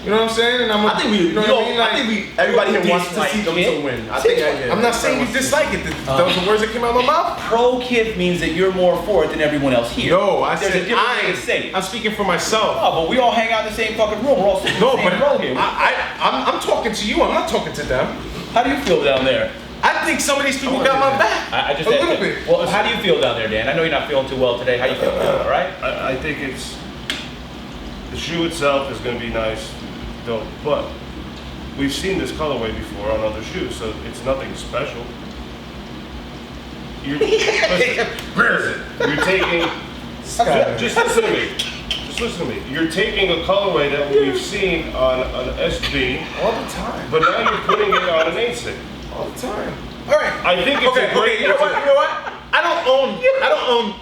You know what I'm saying? And I think we, you know what I mean? Like, I think we, everybody here wants to see them to win. I think, I'm not saying you dislike it. Those are words that came out of my mouth. Pro kith means that you're more for it than everyone else here. No, I There's said a different way to say it. I'm speaking for myself. Oh, but we all hang out in the same fucking room. We're all sitting in No, the same row here. I'm talking to you. I'm not talking to them. How do you feel down there? I think some of these people got my back. I just a little bit. Well, how do you feel down there, Dan? I know you're not feeling too well today. How you feeling? All right? I think it's the shoe itself is going to be nice, dope, but we've seen this colorway before on other shoes, so it's nothing special. Where is it? You're taking. Just listen to me. Just listen to me. You're taking a colorway that we've seen on an SB, All the time. but now you're putting it on an ASIC. All the time. All right. I think it's a great. You know what? I don't own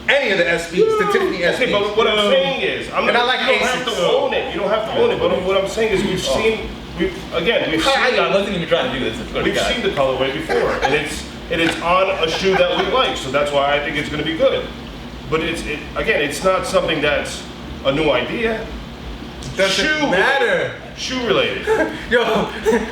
any of the SBs, the Tiffany SBs. Okay, but what I'm saying is, And I like you don't have ASICs. to own it. You don't have to own it. But what I'm saying is, we've seen I wasn't even trying to do this. we've seen the colorway before, and it's on a shoe that we like. So that's why I think it's going to be good. But it's not something that's a new idea. Doesn't matter. Shoe related. Yo,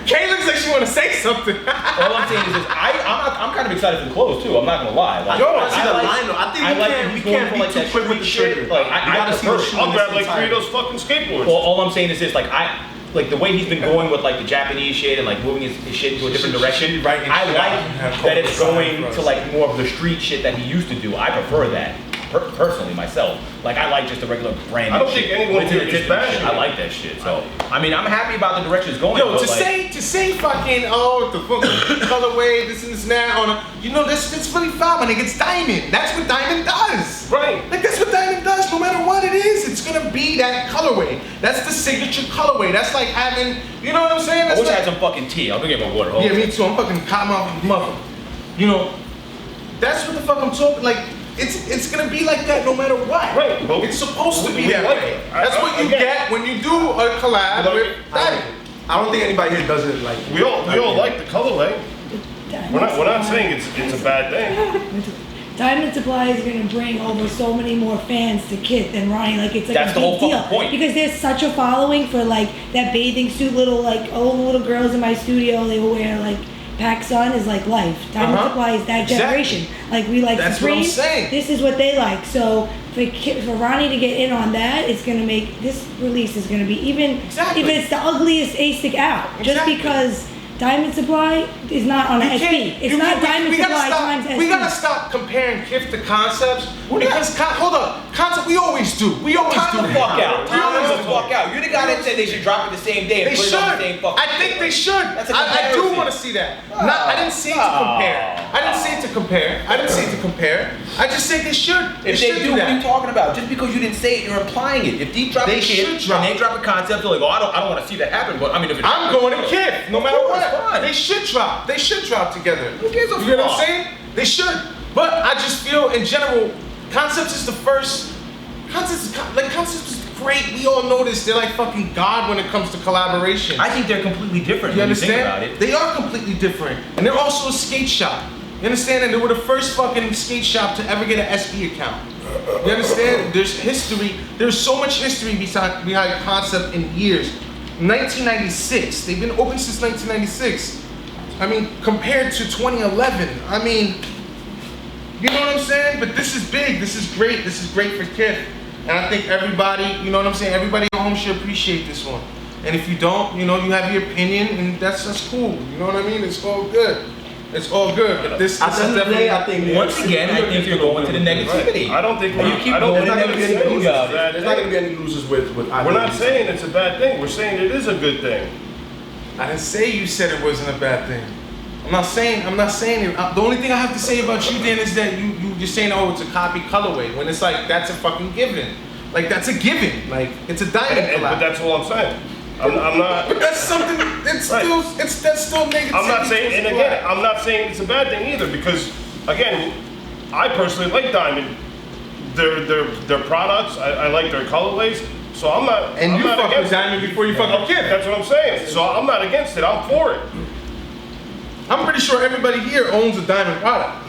Kay looks like she want to say something. All I'm saying is this, I'm kind of excited for the clothes too. I'm not gonna lie. Like, Yo, I see the line though. I think we going can't for, be like, too that quick with the street trigger. shit. Like, You gotta see the shoe. I'll grab like in its 3 of entirety. those fucking skateboards. Well, all I'm saying is this, like the way he's been going with like the Japanese shit and like moving his shit into a different direction. I like that it's going to like more of the street shit that he used to do. I prefer that. Personally, myself, like I like just the regular brand. I don't think anyone here is bashing I it. like that shit. So I mean, I'm happy about the direction it's going. Yo, but, to say fucking the fucking colorway, this and this and that on a, you know, that's really foul, my nigga. It's diamond. That's what diamond does. Right. Like that's what diamond does. No matter what it is, it's gonna be that colorway. That's the signature colorway. That's like having, you know what I'm saying? I That's wish I like, had some fucking tea. I'll go get my water. Hold yeah, on. me too. I'm fucking cottonmouth mother. You know, that's what the fuck I'm talking. Like, it's gonna be like that no matter what. Right. Well, It's supposed to be we that like way. it. That's what you Again. get when you do a collab with diamond. I don't think anybody here does it like. we all like the colorway. We're not saying it's a bad thing. Diamond Supply is going to bring over so many more fans to Kith and Ronnie. Like it's like That's a the big whole fucking deal point. because there's such a following for like that bathing suit. All the little girls in my studio, they will wear like PacSun is like life. Diamond Supply is that Exactly. generation. Like we like That's what I'm Supreme. saying. This is what they like. So for Ronnie to get in on that, it's going to make this release is going to be even Exactly. if it's the ugliest ASIC out, just Exactly. because. Diamond Supply is not on an SB. It's not Diamond Supply times SB. We gotta stop comparing Kith to concepts because hold up, concept we always do. We always Time do. the fuck out. We always Time the do. fuck out. You're the guy that said they should drop it the same day and They put should. it on the same fucking. I think they should. That's a I do comparison. want to see that. I didn't say to compare. I didn't say to compare. I didn't say to compare. I just said they should. If should they do, what are you that. talking about? Just because you didn't say it, you're implying it. If they drop They a kid should drop and they it. drop a concept, they're like, oh, I don't want to see that happen. But I mean, if it I'm going to Kith, no matter Of course, what. fine. They should drop. They should drop together. Who gives a You know what fuck? I'm saying? They should. But I just feel, in general, Concepts is the first. Concepts is great. We all know this. They're like fucking God when it comes to collaboration. I think they're completely different You when you think understand? about it. They are completely different. And they're also a skate shop. You understand? And they were the first fucking skate shop to ever get an SB account. You understand? There's history. There's so much history behind Concept in years. 1996. They've been open since 1996. I mean, compared to 2011. I mean, you know what I'm saying? But this is big. This is great. This is great for Kith. And I think everybody, you know what I'm saying? Everybody at home should appreciate this one. And if you don't, you know, you have your opinion, and that's cool. You know what I mean? It's all good. It's all good. But this At the is end of the definitely. day, I think Once again, I think you're going to the negativity. I don't think And you keep I don't going think and it's never getting a good about it. bad there's not thing. gonna be any losers with. We're not saying it's a bad thing. We're saying it is a good thing. I didn't say you said it wasn't a bad thing. I'm not saying it. The only thing I have to say about you, Dan, is that you're saying, oh, it's a copy colorway, when it's like, that's a fucking given. Like, that's a given. Like, it's a diamond But collab. that's all I'm saying. I'm not. But that's something, that's still negative. I'm not saying, and again, I'm not saying it's a bad thing either, because again, I personally like Diamond. Their products, I like their colorways, so I'm not. And I'm you not fuck with against it. Diamond before you fuck with Kith. That's what I'm saying. So I'm not against it. I'm for it. I'm pretty sure everybody here owns a diamond product.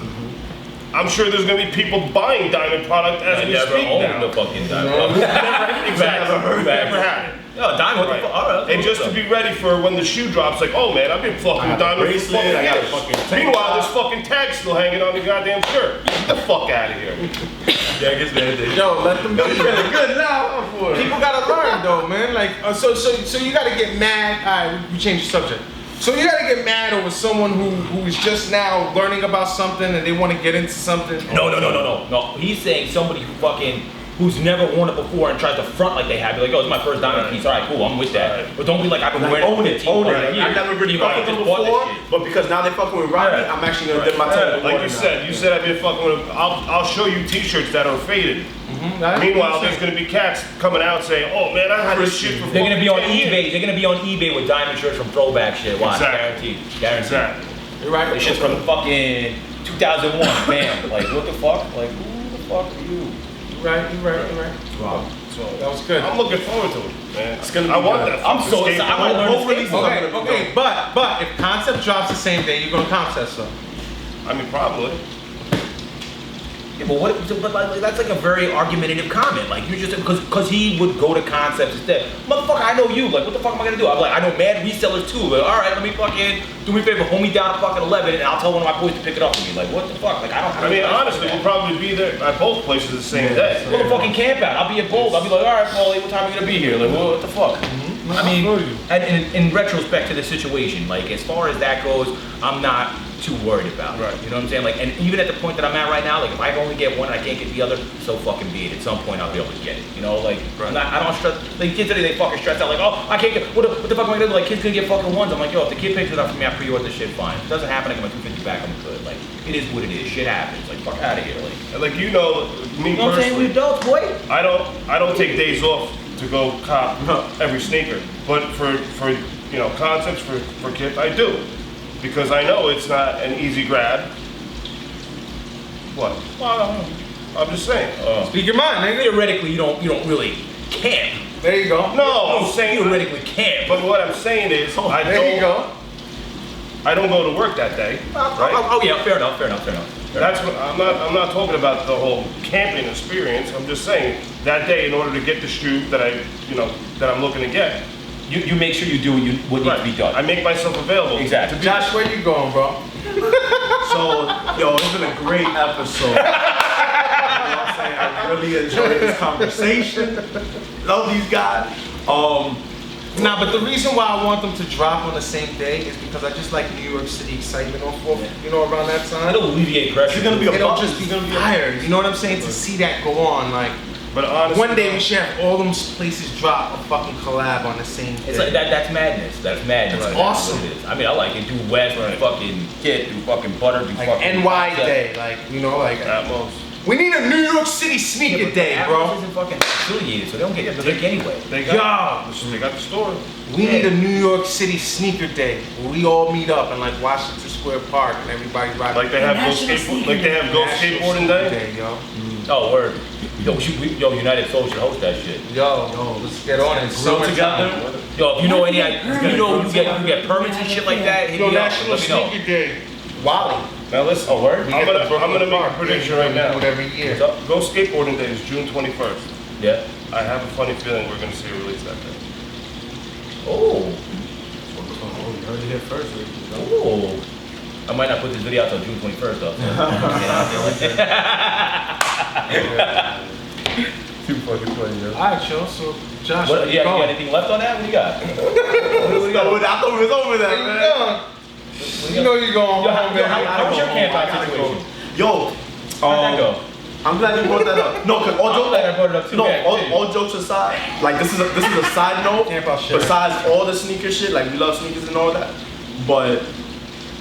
I'm sure there's gonna be people buying Diamond product as I we never speak owned now. the fucking diamond. Exactly. Never had it. Yo, Diamond, what the fuck? All right. And just to be ready for when the shoe drops, like, oh man, I've been fucking with Diamond for fucking I got a years. fucking tank Meanwhile, top. this fucking tag still hanging on the goddamn shirt. Get the fuck out of here. Yeah, I guess that. Yo, let them be. Feeling good now. I'm for it. People gotta learn though, man. Like, so you gotta get mad. All right, we changed the subject. So you gotta get mad over someone who is just now learning about something and they want to get into something. No. He's saying somebody who's never worn it before and tries to front like they have. Be like, oh, it's my first diamond piece. All right, cool, I'm with that. But don't be like, I've been wearing it for 15 years. I've never really fucked with them just bought this before, shit. but because now they're fucking with Robbie, I'm actually gonna dip my toe in the Like water you now. said I've been fucking with. I'll show you T-shirts that are faded. Meanwhile, there's gonna be cats coming out saying, "Oh man, I had this shit for." They're gonna be on fucking 10 years." eBay. They're gonna be on eBay with diamond shirts from throwback shit. Watch, Exactly. guaranteed. Exactly. You're right. This shit's from fucking 2001. Man, like what the fuck? Like who the fuck are you? You're right. Wow. So That was good. I'm looking forward to it, man. It's gonna be I want good. that. I'm so fucking excited. I want to learn Hopefully to so. skateboard. Okay, but if Concept drops the same day, you're gonna contest them. I mean, probably. Yeah, but what? But like, that's like a very argumentative comment. Like you just because he would go to Concepts instead. Motherfucker, I know you. Like, what the fuck am I gonna do? I'm like, I know mad resellers too. But all right, let me fucking do me a favor, hold me down at fucking 11, and I'll tell one of my boys to pick it up for me. Like, what the fuck? Like, I don't. I mean, honestly, we'll probably be there at both places the same day. We'll go fucking camp out. I'll be at Bold. I'll be like, all right, Paulie, what time are you gonna be here? Like, what the fuck? I mean, and in retrospect to the situation, like as far as that goes, I'm not too worried about it. Right. You know what I'm saying? Like, and even at the point that I'm at right now, like if I can only get one and I can't get the other, so fucking be it. At some point I'll be able to get it. You know, like I don't stress. Like kids today, they fucking stress out. Like, oh, I can't get. What the fuck am I gonna do? Like kids gonna get fucking ones. I'm like, yo, if the kid picks it up for me, I pre-order the shit. Fine. If it doesn't happen, I get my 250 back. I'm good. Like it is what it is. Shit happens. Like fuck out of here. Like. And like you know, me You know what I'm saying? We personally, adults, boy. I don't take days off to go cop every sneaker. But for you know concepts for kids, I do. Because I know it's not an easy grab. What? Well, I'm just saying. Speak your mind, nigga. Theoretically, you don't really camp. There you go. No, I'm saying Theoretically camp. But what I'm saying is, There you go. I don't go to work that day. Right? Oh yeah, fair enough. That's what I'm not talking about the whole camping experience. I'm just saying that day, in order to get the shoe that I'm looking to get, You make sure you do what needs to be done. I make myself available. Exactly. Josh, where you going, bro? So, yo, it's been a great episode. You know what I'm saying? I really enjoyed this conversation. Love these guys. Nah, but the reason why I want them to drop on the same day is because I just like New York City excitement on 4th, you know, around that time. It'll alleviate pressure. It's gonna be a It'll buzz. just be fire, you know what I'm saying? To see that go on, like, But honestly, one day we should have all them places drop a fucking collab on the same day. It's like that's madness. That's madness. That's That's awesome. what it is. I mean, I like it. Do West, do fucking Kit, do fucking Butter, do Like fucking NY Concept. day, like, you know, like, at most. we need a New York City sneaker day, Atlas bro. isn't fucking affiliated, so they don't get but dick anyway. They Yo. got the store. We need a New York City sneaker day where we all meet up in like Washington Square Park and everybody ride. Like they have go National skateboard. Like they have go National skateboarding Sneaker day. yo. Oh, word. Yo, United Soul should host that shit. Yo, let's get on it. Summertime. Yo, if you know any, Perfect. you get permits and shit like that, hit Yo, me up. National Let me know. Sneaker Day. Wally. Now listen. Oh, word? We I'm get gonna the Brooklyn make a Park. prediction right now. We do it every year. What's up? Go skateboarding day is June 21st. Yeah. I have a funny feeling we're gonna see a release that day. Oh. You heard it here first. Oh. I might not put this video out till June 21st though. Too fucking funny, yo. Alright, yo. So, Josh, What, where you you got going? anything left on that? What do you got? I thought we was over that, Where you man. going? You know you're going Yo, home, man. how was your camp out situation? Yo, How'd that go? I'm glad you brought that up. No, cause all I'm jokes, glad I brought it up too. no, Yeah, too. all jokes aside, like this is a side note. Camp out shit. Besides all the sneaker shit, like we love sneakers and all that, but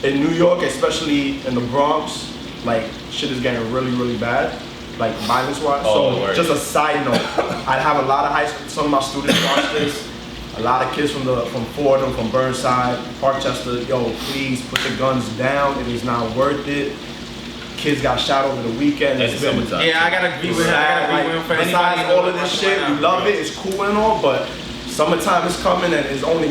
in New York, especially in the Bronx, like shit is getting really, really bad, like violence-wise. Oh, So word. just a side note, I have a lot of high school, some of my students watch this. A lot of kids from Fordham, from Burnside, Parkchester, yo, please put the guns down. It is not worth it. Kids got shot over the weekend. It's It's been summertime. Yeah, I gotta agree with him. I gotta agree with him for Besides anybody. all of this shit, we love it. It's cool and all, but summertime is coming and it's only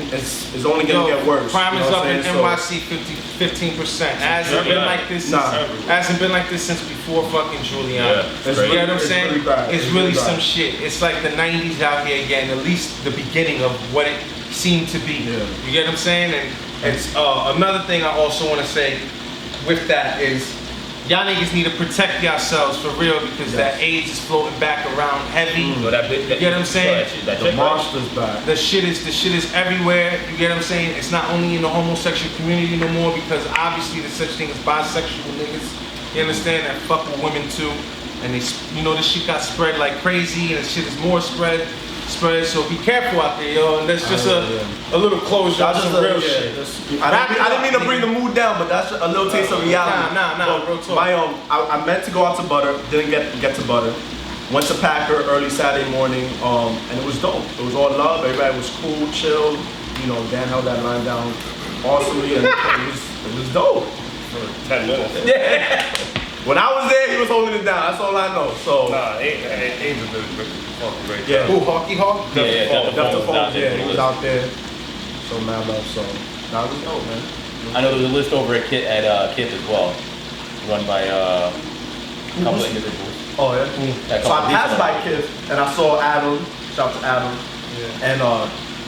gonna get worse. Crime you is know up what in I'm saying? NYC 15%. Hasn't been like this. Nah. Hasn't been like this since before fucking Giuliani. Yeah, it's You get what I'm it's saying? really bad. It's It's really really some bad. shit. It's like the 90s out here again. At least the beginning of what it seemed to be. Yeah. You get what I'm saying? And it's another thing I also want to say with that is. Y'all niggas need to protect yourselves for real because that AIDS is floating back around heavy. So that, You get what I'm saying? That The chick, right? monster's back. The shit is everywhere. You get what I'm saying? It's not only in the homosexual community no more because obviously there's such thing as bisexual niggas. You understand that fuck with women too, and they, you know, this shit got spread like crazy, and this shit is more spread. So be careful out there, yo. And that's just a little closure on some real shit. I didn't mean to bring the mood down, but that's a little taste of reality. Nah, real talk. I meant to go out to Butter, didn't get to Butter. Went to Packer early Saturday morning, and it was dope. It was all love. Everybody was cool, chill. You know, Dan held that line down awesomely, and it was dope. For 10 minutes. When I was there, he was holding it down. That's all I know. So Nah, AIDS a bit fucking great. yeah. Who, Hawky Hawk? Yeah, Dr. was out Foles, there. yeah, he was out there. So mad love. So that was dope, man. I know there's a list over at Kith as well, run by a couple of individuals. Oh yeah. That So I couple passed people. by Kith and I saw Adam. Shout out to Adam. And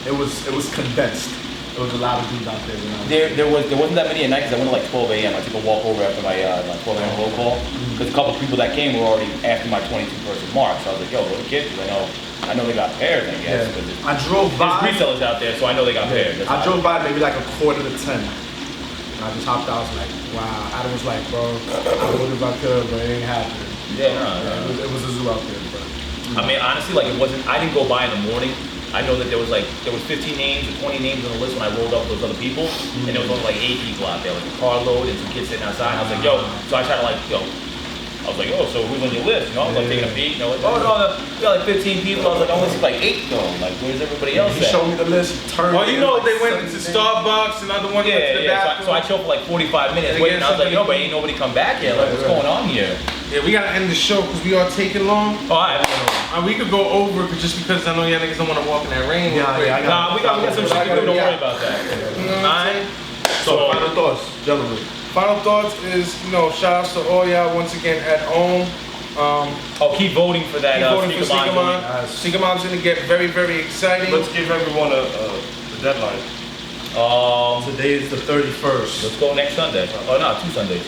it was condensed. There was a lot of dudes out there. You know? There wasn't that many at night because I went at like 12 a.m. I took a walk over after my 12 a.m. roll call because a couple of people that came were already after my 22 person mark. So I was like, yo, go to Kith because I know they got pairs. I guess. Yeah. I drove by. There's resellers out there, so I know they got pairs. I drove by maybe like 9:45. And I just hopped out. I was like, wow. Adam was like, bro, I would if I could, but it ain't happening. Yeah, It was a zoo out there, but. I mean, honestly, like it wasn't. I didn't go by in the morning. I know that there was 15 names or 20 names on the list when I rolled up with those other people, and there was only like 8 people out there, like a carload and some kids sitting outside. And I was like, yo, so I tried to I was like, oh, so who's on your list? You know, I was like taking a peek, like, oh no, we got like 15 people. I was like, I only see like 8 though. Like, where's everybody else He at? showed me the list. Turned Well, you know, in, they like, went to 7 Starbucks, another one went to the bathroom. So I chilled for like 45 minutes And waiting. again, I was like, yo, but somebody- ain't nobody come back yet. Like, what's going on here? Yeah, we gotta end the show because we are taking long. Oh, all right. We could go over just because I know y'all niggas don't want to walk in that rain. Yeah, I got Nah, we got some shit to do. Don't worry about that. Alright. So final thoughts, gentlemen. Final thoughts is, shout outs to all y'all once again at home. Oh, keep voting for that. Keep voting for Sneaker Mon Sneaker Mon. Sneaker Mon's gonna get very, very exciting. Let's give everyone a deadline. Today is the 31st. Let's go next Sunday. Oh no, 2 Sundays.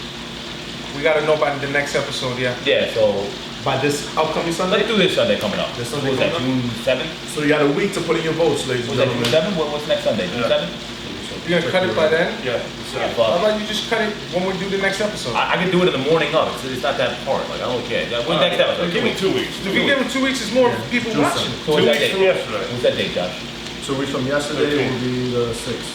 We gotta know by the next episode, yeah. Yeah, so By this upcoming Sunday. let's do this Sunday coming up. This Sunday What was that, coming June 7th? So you got a week to put in your votes, ladies and Was that June gentlemen. 7th? What's next Sunday? June 7th? You gonna cut it by then? Yeah. Yeah, How fuck. about you just cut it when we do the next episode? I can do it in the morning of. It's not that hard. Like, I don't care. When's next episode? Give me 2 weeks. If you give them 2 weeks, it's more people June watching. So 2 what's that weeks from date? yesterday. What's that date, Josh? 2 weeks from yesterday will be the 6th.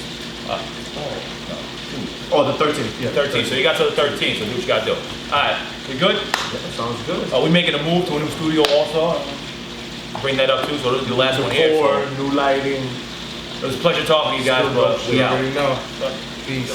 No, 2 weeks. Oh, the 13th. Yeah. 13th. So you got till the 13th. So do what you gotta do. All right, we good? Yeah, sounds good. Are we making a move to a new studio also? Bring that up too. So this is the last one here. Decor, So new lighting. it was a pleasure talking to you guys, Still but dope. we You out. already know. Peace.